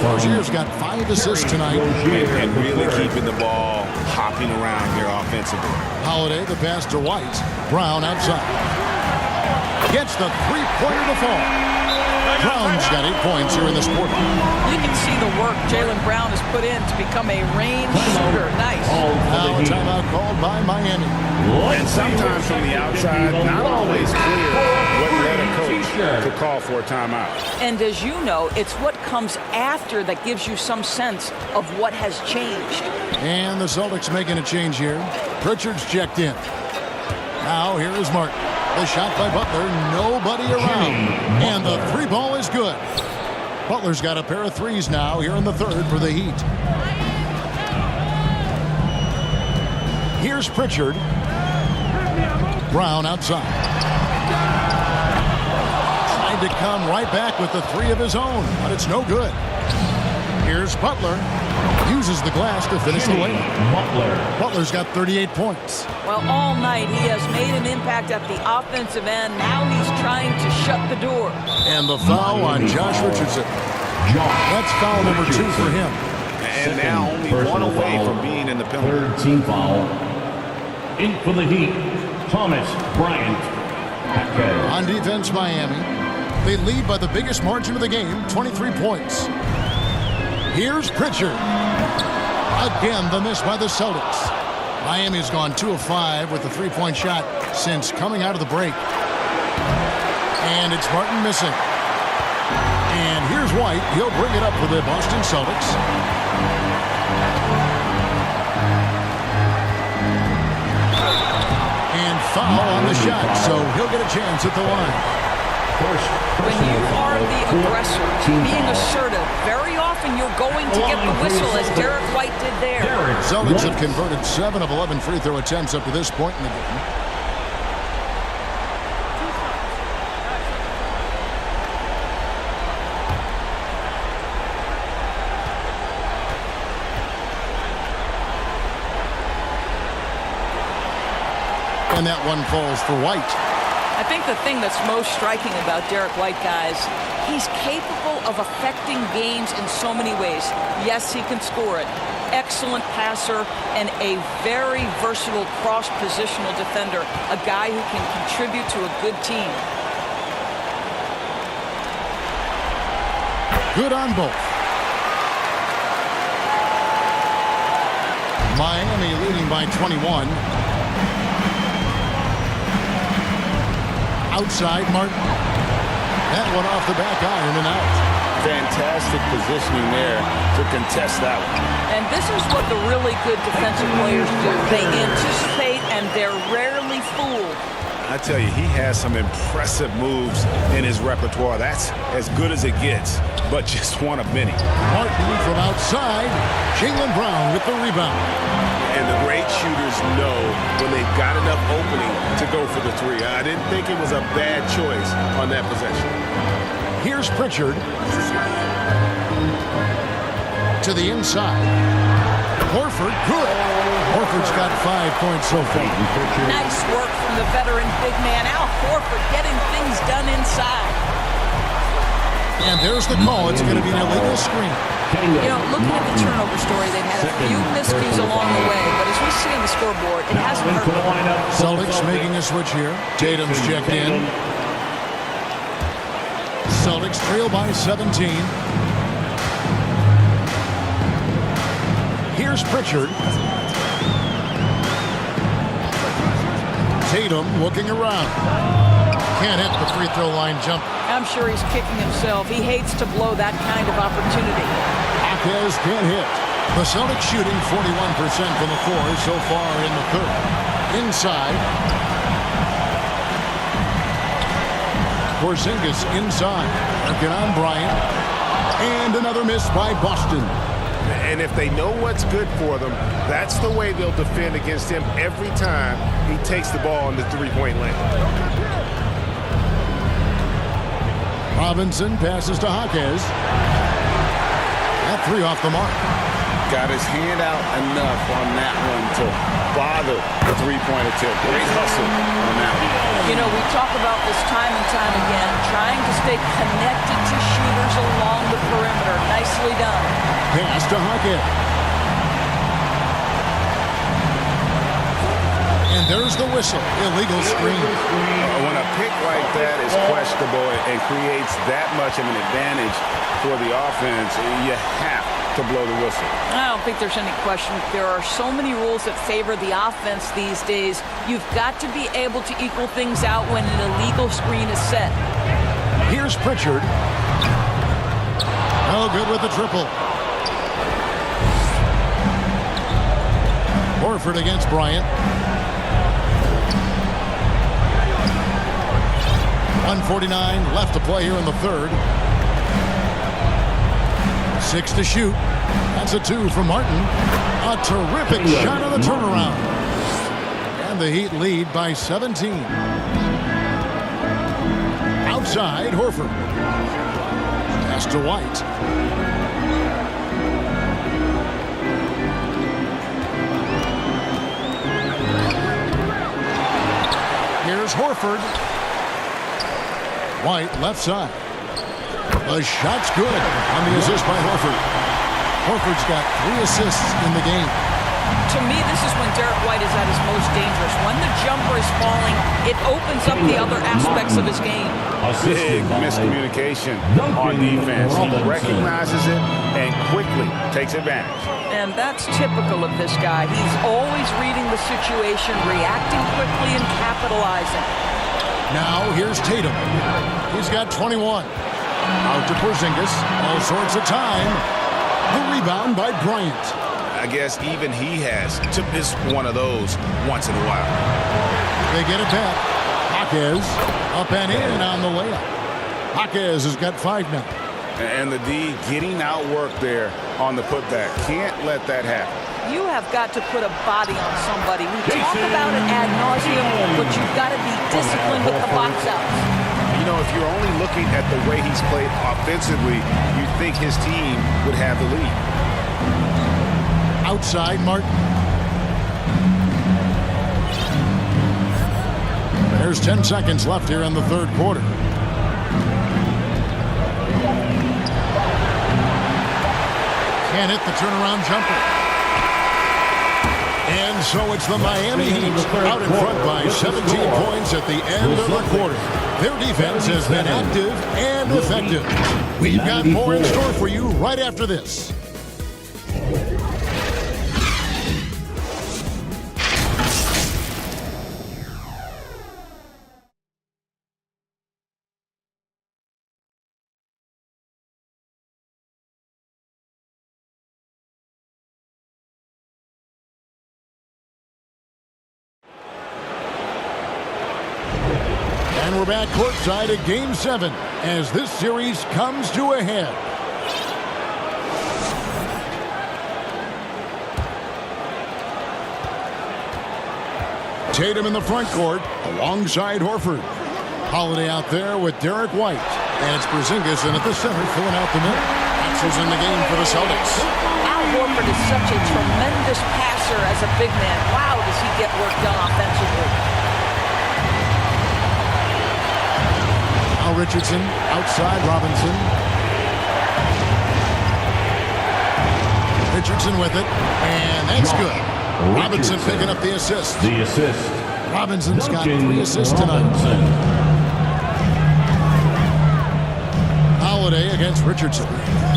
I: Rozier's got 5 assists tonight.
K: And really keeping the ball hopping around here offensively.
I: Holiday, the pass to White. Brown outside. Gets the three-pointer to fall. Brown's got 8 points here in this quarter.
J: You can see the work Jaylen Brown has put in to become a range shooter. Nice.
I: Now a timeout called by Miami.
K: And sometimes from the outside, not always clear what led a coach to call for a timeout.
J: And as you know, it's what comes after that gives you some sense of what has changed.
I: And the Celtics making a change here. Pritchard's checked in. Now here is Martin. The shot by Butler, nobody around. And the 3-ball is good. Butler's got a pair of threes now here in the third for the Heat. Here's Pritchard. Brown outside. Tried to come right back with the 3 of his own, but it's no good. Here's Butler. Uses the glass to finish the layup. Butler's got 38 points.
J: Well, all night he has made an impact at the offensive end. Now he's trying to shut the door.
I: And the foul on Josh Richardson. That's foul number 2 for him.
K: And now only 1 away from being in the penalty.
E: Third team foul. In for the Heat, Thomas Bryant.
I: On defense, Miami. They lead by the biggest margin of the game, 23 points. Here's Pritchard. Again, the miss by the Celtics. Miami's gone 2 of 5 with the 3-point shot since coming out of the break. And it's Martin missing. And here's White. He'll bring it up for the Boston Celtics. And foul on the shot, so he'll get a chance at the line.
J: When you are the aggressor, being assertive, very often you're going to get the whistle, as Derek White did there.
I: Celtics have converted 7 of 11 free throw attempts up to this point in the game. And that one falls for White.
J: I think the thing that's most striking about Derek White, guys, he's capable of affecting games in so many ways. Yes, he can score it. Excellent passer and a very versatile cross-positional defender. A guy who can contribute to a good team.
I: Good on both. Miami leading by 21. Outside, Martin. That one off the back iron and out.
K: Fantastic positioning there to contest that one.
J: And this is what the really good defensive players do. They anticipate and they're rarely fooled.
K: I tell you, he has some impressive moves in his repertoire. That's as good as it gets, but just one of many.
I: Martin from outside. Jaylen Brown with the rebound.
K: And the great shooters know when they've got enough opening to go for the three. I didn't think it was a bad choice on that possession.
I: Here's Pritchard. To the inside. Horford, good. Horford's got 5 points so far.
J: Nice work from the veteran big man. Al Horford getting things done inside.
I: And there's the call. It's going to be an illegal screen.
J: You know, looking at the turnover story, they've had a few miscues along the way, but as we see on the scoreboard, it hasn't hurt them.
I: Celtics making a switch here. Tatum's checked in. Celtics trail by 17. Here's Pritchard. Tatum looking around. Can't hit the free throw line jump.
J: I'm sure he's kicking himself. He hates to blow that kind of opportunity.
I: Hawkes can't hit. The Celtics shooting 41% from the floor so far in the third. Inside. Porzingis inside. Working on Bryant. And another miss by Boston.
K: And if they know what's good for them, that's the way they'll defend against him every time he takes the ball in the three-point lane.
I: Robinson passes to Hawkes. That three off the mark.
K: Got his hand out enough on that one to bother the three-point attempt. Great hustle on that one.
J: You know, we talk about this time and time again, trying to stay connected to shooters along the perimeter. Nicely done.
I: Pass to Hawkes. And there's the whistle. Illegal screen.
K: When a pick like that is questionable and creates that much of an advantage for the offense, you have to blow the whistle.
J: I don't think there's any question. There are so many rules that favor the offense these days. You've got to be able to equal things out when an illegal screen is set.
I: Here's Pritchard. No good with the triple. Horford against Bryant. 1:49 left to play here in the third. 6 to shoot. That's a 2 from Martin. A terrific shot on the turnaround. And the Heat lead by 17. Outside, Horford. Pass to White. Here's Horford. White left side. The shot's good on the assist by Horford. Horford's got 3 assists in the game.
J: To me, this is when Derek White is at his most dangerous. When the jumper is falling, it opens up the other aspects of his game.
K: Big miscommunication on defense. He recognizes it and quickly takes advantage.
J: And that's typical of this guy. He's always reading the situation, reacting quickly, and capitalizing.
I: Now here's Tatum. He's got 21. Out to Porzingis. All sorts of time. The rebound by Bryant.
K: I guess even he has to miss one of those once in a while.
I: They get it back. Hawkes up and in on the layup. Hawkes has got 5 now.
K: And the D getting outworked there on the putback. Can't let that happen.
J: You have got to put a body on somebody. We talk about it ad nauseum, but you've got to be disciplined with the box outs.
K: You know, if you're only looking at the way he's played offensively, you'd think his team would have the lead.
I: Outside, Martin. There's 10 seconds left here in the third quarter. Can't hit the turnaround jumper. And so it's the Miami Heat out in front by 17 points at the end of the quarter. Their defense has been active and effective. We've got more in store for you right after this. And we're back courtside at Game 7 as this series comes to a head. Tatum in the front court alongside Horford. Holiday out there with Derek White. And it's Porzingis in at the center filling out the middle. Axel's in the game for the Celtics.
J: Al Horford is such a tremendous passer as a big man. Wow, does he get work done offensively.
I: Richardson outside Robinson. Richardson with it, and that's good. Robinson picking up the assist.
E: The assist.
I: Robinson's got 3 assists tonight. Holiday against Richardson.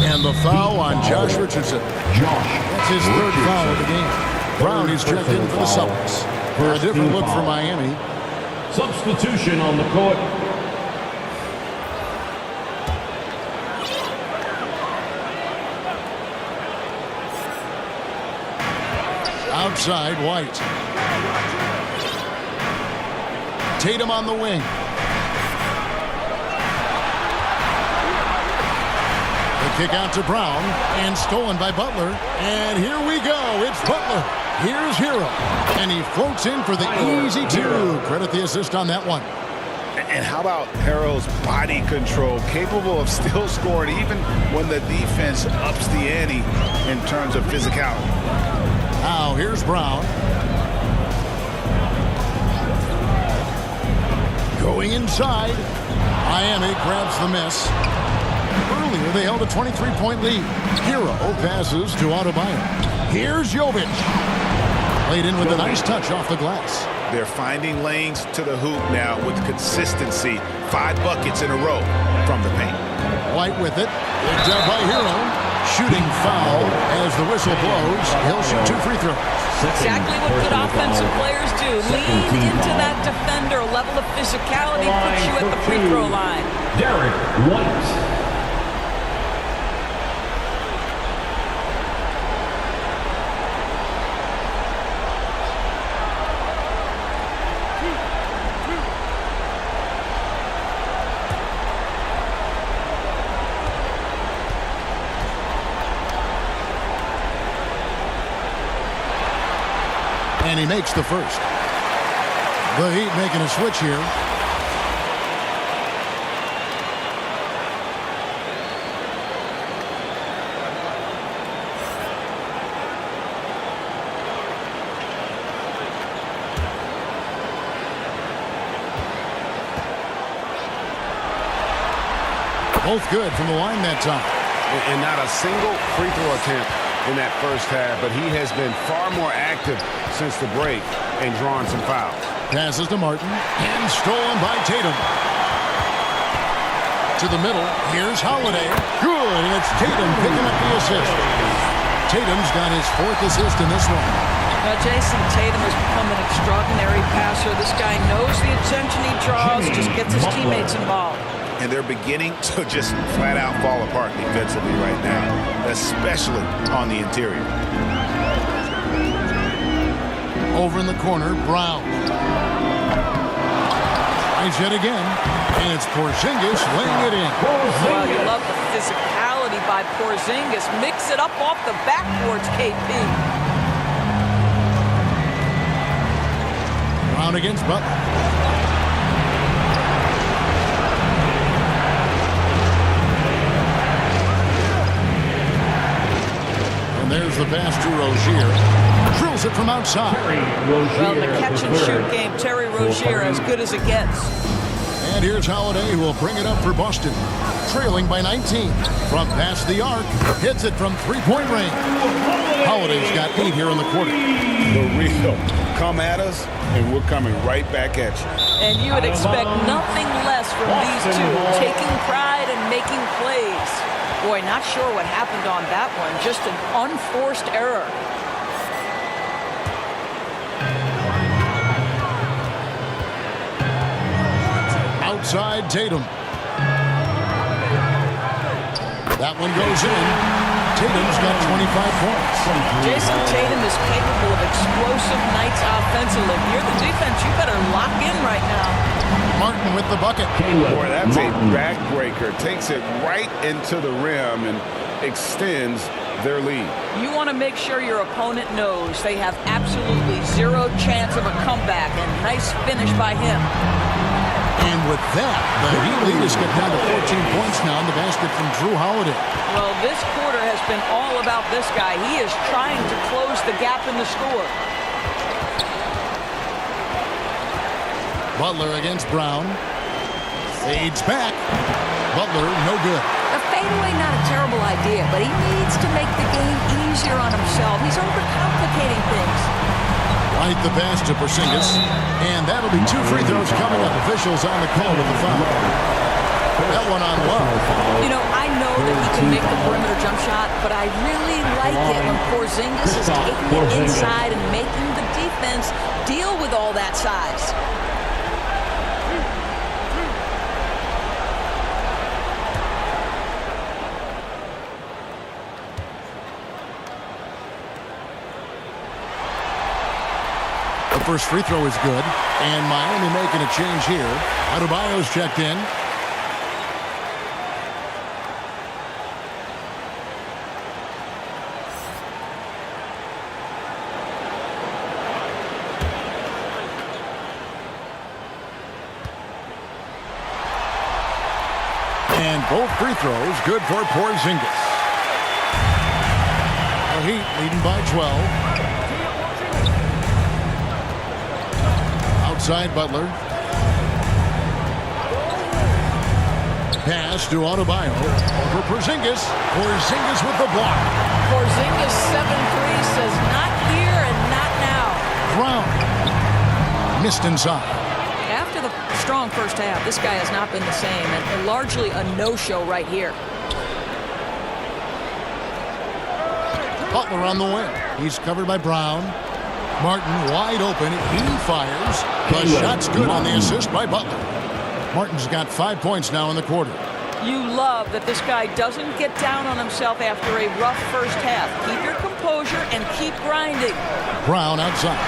I: And the foul on Josh Richardson. That's his third foul of the game. Brown is checked in for the Celtics. For a different look for Miami.
E: Substitution on the court.
I: Outside, White. Tatum on the wing. The kick out to Brown, and stolen by Butler. And here we go. It's Butler. Here's Hero. And he floats in for the easy 2. Credit the assist on that one.
K: And how about Harrell's body control, capable of still scoring even when the defense ups the ante in terms of physicality.
I: Now here's Brown. Going inside. Miami grabs the miss. Earlier they held a 23-point lead. Hero passes to Adebayo. Here's Jovic. Laid in with a nice touch off the glass.
K: They're finding lanes to the hoop now with consistency. 5 buckets in a row from the paint.
I: White with it. Picked up by Hero. Shooting foul as the whistle blows. He'll shoot 2 free throws.
J: Exactly what good offensive players do. Lean into that defender. A level of physicality puts you at the free throw line.
E: Derek White.
I: And he makes the first. The Heat making a switch here. Both good from the line that time.
K: And not a single free throw attempt in that first half, but he has been far more active since the break and drawing some fouls.
I: Passes to Martin, and stolen by Tatum. To the middle, here's Holiday. Good, and it's Tatum picking up the assist. Tatum's got his 4th assist in this one.
J: Now, Jason Tatum has become an extraordinary passer. This guy knows the attention he draws, just gets his teammates involved.
K: And they're beginning to just flat out fall apart defensively right now, especially on the interior.
I: Over in the corner, Brown. Tries yet again, and it's Porzingis laying it in.
J: Well, you love the physicality by Porzingis. Mix it up off the backboards, KP.
I: Brown against Butler. There's the pass to Rozier. Drills it from outside.
J: Well, in the catch-and-shoot game, Terry Rozier as good as it gets.
I: And here's Holiday, who will bring it up for Boston. Trailing by 19. From past the arc, hits it from three-point range. Holiday's got 8 here in the quarter.
K: The real come at us, and we're coming right back at you.
J: And you would expect nothing less from these two, taking pride and making plays. Boy, not sure what happened on that one. Just an unforced error.
I: Outside Tatum. That one goes in. Tatum's got 25 points.
J: Jason Tatum is capable of explosive nights offensively. If you're the defense, you better lock in right now.
I: Martin with the bucket.
K: Boy, that's a backbreaker. Takes it right into the rim and extends their lead.
J: You want to make sure your opponent knows they have absolutely zero chance of a comeback, and nice finish by him.
I: And with that, the Heat lead is cut down to 14 points now in the basket from Drew Holiday.
J: Well, this quarter has been all about this guy. He is trying to close the gap in the score.
I: Butler against Brown. Fades back. Butler, no good.
L: A fadeaway, not a terrible idea, but he needs to make the game easier on himself. He's overcomplicating things.
I: Right the pass to Porzingis. And that'll be 2 free throws coming up. Officials on the call with the foul. That one on Love.
J: You know, I know that he can make the perimeter jump shot, but I really like it when Porzingis is taking it inside and making the defense deal with all that size.
I: The first free throw is good, and Miami making a change here. Adebayo's checked in. And both free throws good for Porzingis. The Heat leading by 12. Outside Butler. Pass to Adebayo for Porzingis. Porzingis with the block.
J: Porzingis 7-3 says not here and not now.
I: Brown missed inside.
J: After the strong first half, this guy has not been the same, and largely a no-show right here.
I: Butler on the wing. He's covered by Brown. Martin wide open. He fires. The shot's good on the assist by Butler. Martin's got 5 points now in the quarter.
J: You love that this guy doesn't get down on himself after a rough first half. Keep your composure and keep grinding.
I: Brown outside.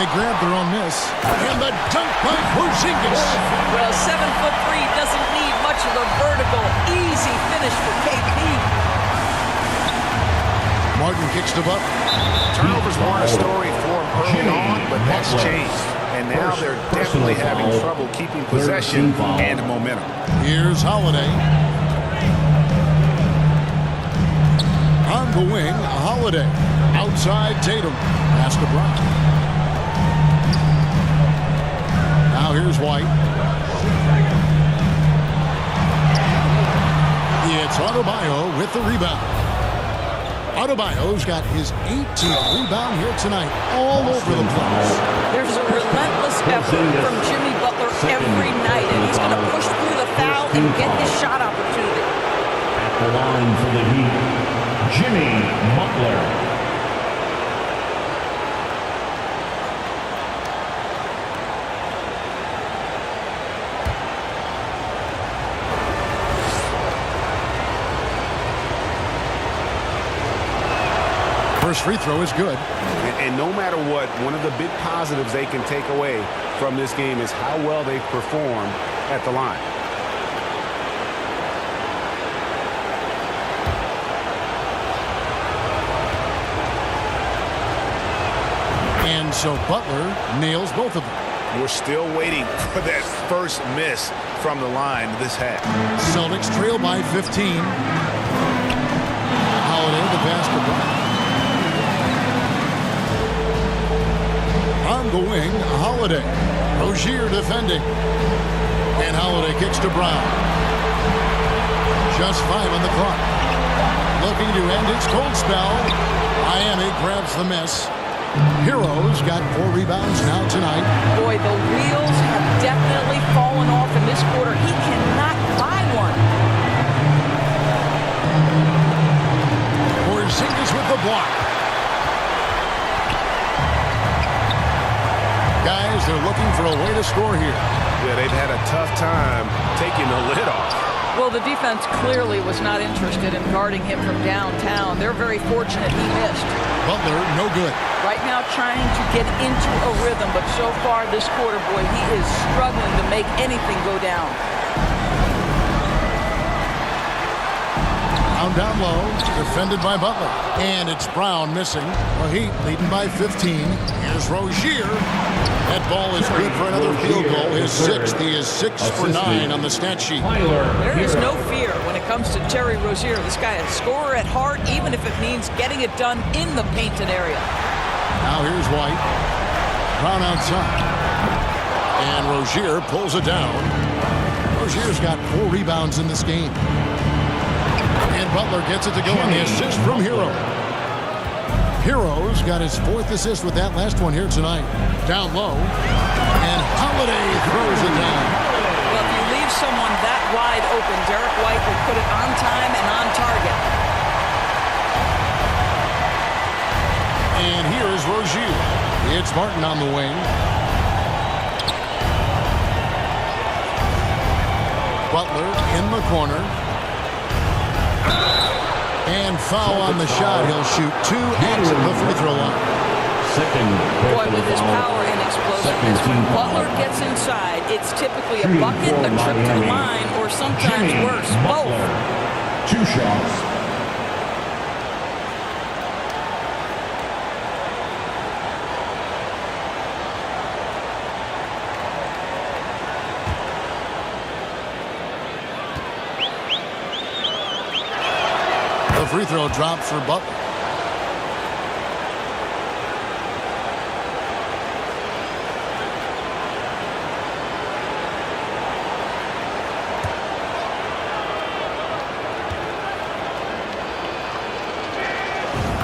I: They grab their own miss. And the dunk by Porzingis.
J: Well, 7'3" doesn't need much of a vertical. Easy finish for KP.
I: Martin kicks to Butler.
K: Turnovers weren't a story for him early on, but that's changed. And now they're definitely having trouble keeping possession and momentum.
I: Here's Holiday. On the wing, Holiday. Outside Tatum. Pass to Brown. Now here's White. It's Adebayo with the rebound. Adebayo's got his 18th rebound here tonight, all over the place.
J: There's a relentless effort from Jimmy Butler every night, and he's going to push through the foul and get his shot opportunity.
E: At the line for the Heat, Jimmy Butler.
I: First free throw is good.
K: And no matter what, one of the big positives they can take away from this game is how well they've performed at the line.
I: And so Butler nails both of them.
K: We're still waiting for that first miss from the line this half.
I: Celtics trail by 15. Holiday the pass to Brown. the wing, Holiday. Rozier defending. And Holiday kicks to Brown. Just 5 on the clock. Looking to end its cold spell. Miami grabs the miss. Heroes got 4 rebounds now tonight.
J: Boy, the wheels have definitely fallen off in this quarter. He cannot buy one.
I: Porzingis with the block. Guys, they're looking for a way to score here.
B: Yeah, they've had a tough time taking the lid off.
J: Well, the defense clearly was not interested in guarding him from downtown. They're very fortunate he missed.
I: Butler, no good.
J: Right now trying to get into a rhythm, but so far this quarter, boy, he is struggling to make anything go down.
I: Down low, defended by Butler. And it's Brown missing. The Heat leading by 15. Here's Rozier. That ball is good for another field goal. His 6th. He is 6 for 9 on the stat sheet.
J: There is no fear when it comes to Terry Rozier. This guy is a scorer at heart, even if it means getting it done in the painted area.
I: Now here's White. Brown outside. And Rozier pulls it down. Rozier's got 4 rebounds in this game. And Butler gets it to go on the assist from Hero. Hero's got his 4th assist with that last one here tonight. Down low. And Holiday throws it down.
J: Well, if you leave someone that wide open, Derek White will put it on time and on target.
I: And here is Rozier. It's Martin on the wing. Butler in the corner. And foul on the shot. He'll shoot 2 at the free throw line.
J: Boy, with his power and explosiveness, when Butler gets inside, it's typically a bucket, a trip to the line, or sometimes worse, both.
E: 2 shots.
I: The free throw drop for Butler.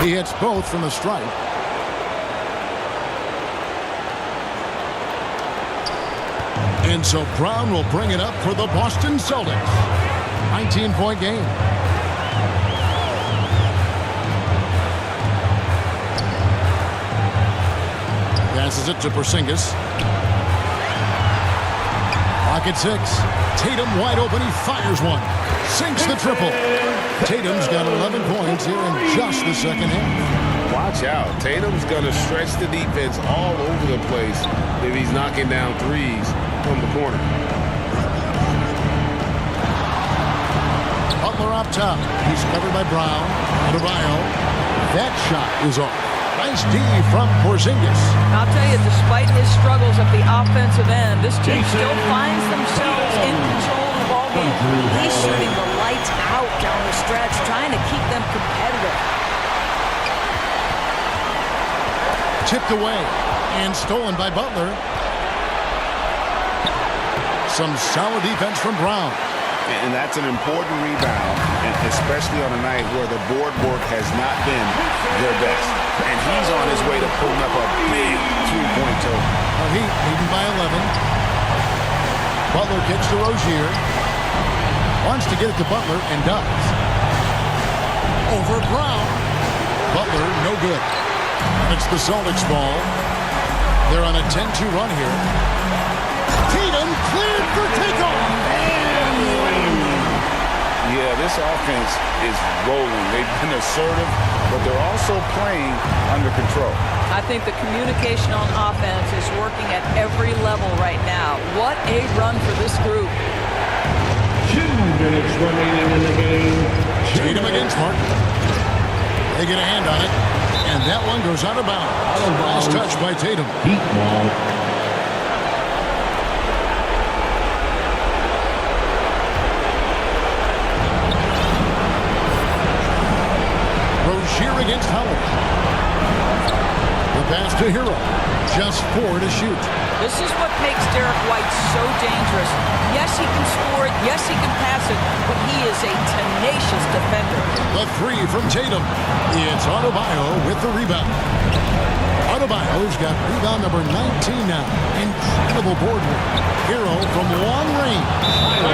I: He hits both from the stripe. And so Brown will bring it up for the Boston Celtics. 19-point game. Passes it to Porzingis. Pocket 6. Tatum wide open. He fires one. Sinks the triple. Tatum's got 11 points here in just the second half.
B: Watch out. Tatum's going to stretch the defense all over the place if he's knocking down threes from the corner.
I: Butler up top. He's covered by Brown. Adebayo. That shot is off. Nice D from Porzingis.
J: I'll tell you, despite his struggles at the offensive end, this team still finds themselves in control of the ball game. He's shooting the lights out down the stretch, trying to keep them competitive.
I: Tipped away and stolen by Butler. Some solid defense from Brown.
K: And that's an important rebound, and especially on a night where the board work has not been their best. And he's on his way to pulling up a big 2-point total.
I: Heat leading by 11. Butler kicks to Rozier. Wants to get it to Butler and does. Over Brown. Butler, no good. And it's the Celtics ball. They're on a 10-2 run here. Tatum cleared for takeoff.
K: Yeah, this offense is rolling. They've been assertive, but they're also playing under control.
J: I think the communication on offense is working at every level right now. What a run for this group.
E: 2 minutes remaining in the game.
I: Tatum against Martin. They get a hand on it, and that one goes out of bounds. Nice touch by Tatum.
E: Heat ball.
I: Rozier against Howard. The pass to Hero. just 4 to shoot.
J: This is what makes Derek White so dangerous. Yes, he can score it. Yes, he can pass it. But he is a tenacious defender.
I: The 3 from Tatum. It's Adebayo with the rebound. Adebayo's got rebound number 19 now. Incredible board work. Hero from long range.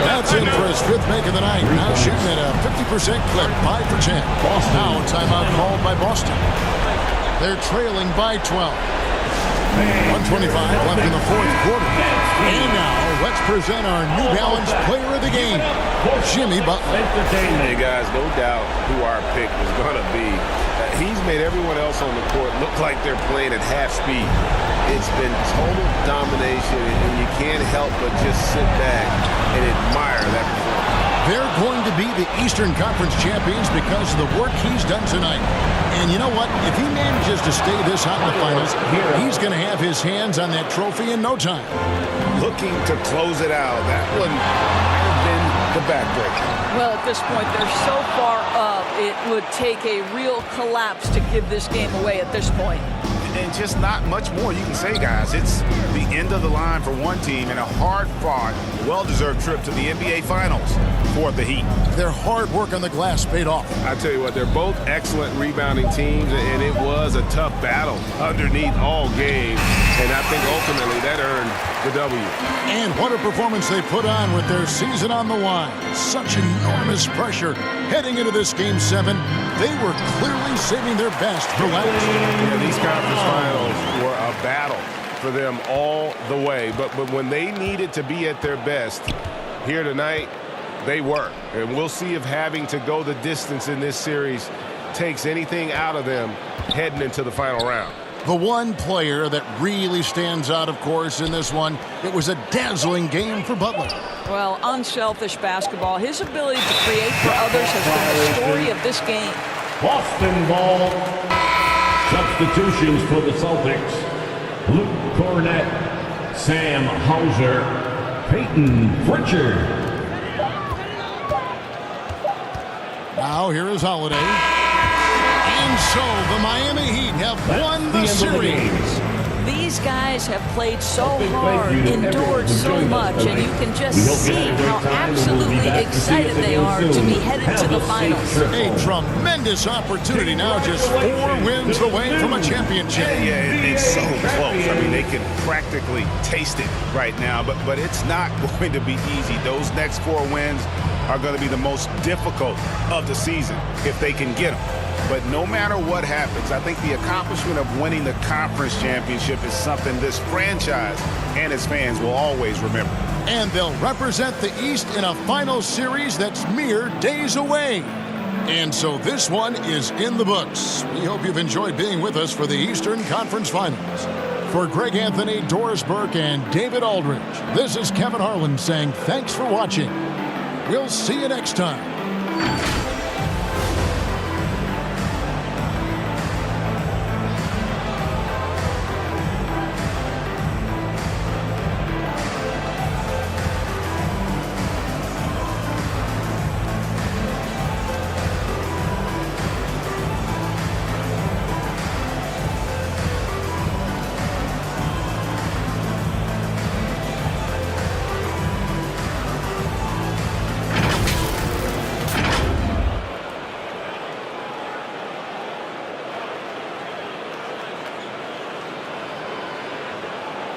I: That's in for his 5th make of the night. Now shooting at a 50% clip, 5 for 10. Now a timeout called by Boston. They're trailing by 12. 125 left in the 4th quarter. And now let's present our New Balance player of the game, Jimmy Butler.
K: Hey guys, no doubt who our pick is going to be. He's made everyone else on the court look like they're playing at half speed. It's been total domination, and you can't help but just sit back and admire that performance.
I: They're going to be the Eastern Conference champions because of the work he's done tonight. And you know what? If he manages to stay this hot in the finals, he's going to have his hands on that trophy in no time.
K: Looking to close it out. That one might have been the backbreaker.
J: Well, at this point, they're so far up, it would take a real collapse to give this game away at this point.
K: And just not much more you can say, guys. It's the end of the line for one team and a hard-fought, well-deserved trip to the NBA Finals for the Heat.
I: Their hard work on the glass paid off.
B: I tell you what, they're both excellent rebounding teams, and it was a tough battle underneath all game. And I think ultimately that earned the W.
I: And what a performance they put on with their season on the line. Such enormous pressure heading into this Game 7. They were clearly saving their best for last.
B: Yeah, these conference finals were a battle for them all the way. But when they needed to be at their best here tonight, they were. And we'll see if having to go the distance in this series takes anything out of them heading into the final round.
I: The one player that really stands out, of course, in this one, it was a dazzling game for Butler.
J: Well, unselfish basketball. His ability to create for others has been the story of this game.
E: Boston ball. Substitutions for the Celtics. Luke Cornett, Sam Hauser, Peyton Pritchard.
I: Now here is Holiday. And so the Miami Heat have won the series.
J: These guys have played so hard, endured so much, and you can just see how absolutely excited they are to be headed to the finals.
I: A tremendous opportunity now, just 4 wins away from a championship.
K: Yeah, it's so close. I mean, they can practically taste it right now, but it's not going to be easy. Those next 4 wins are going to be the most difficult of the season if they can get them. But no matter what happens, I think the accomplishment of winning the conference championship is something this franchise and its fans will always remember.
I: And they'll represent the East in a final series that's mere days away. And so this one is in the books. We hope you've enjoyed being with us for the Eastern Conference Finals. For Greg Anthony, Doris Burke, and David Aldridge, this is Kevin Harlan saying thanks for watching. We'll see you next time.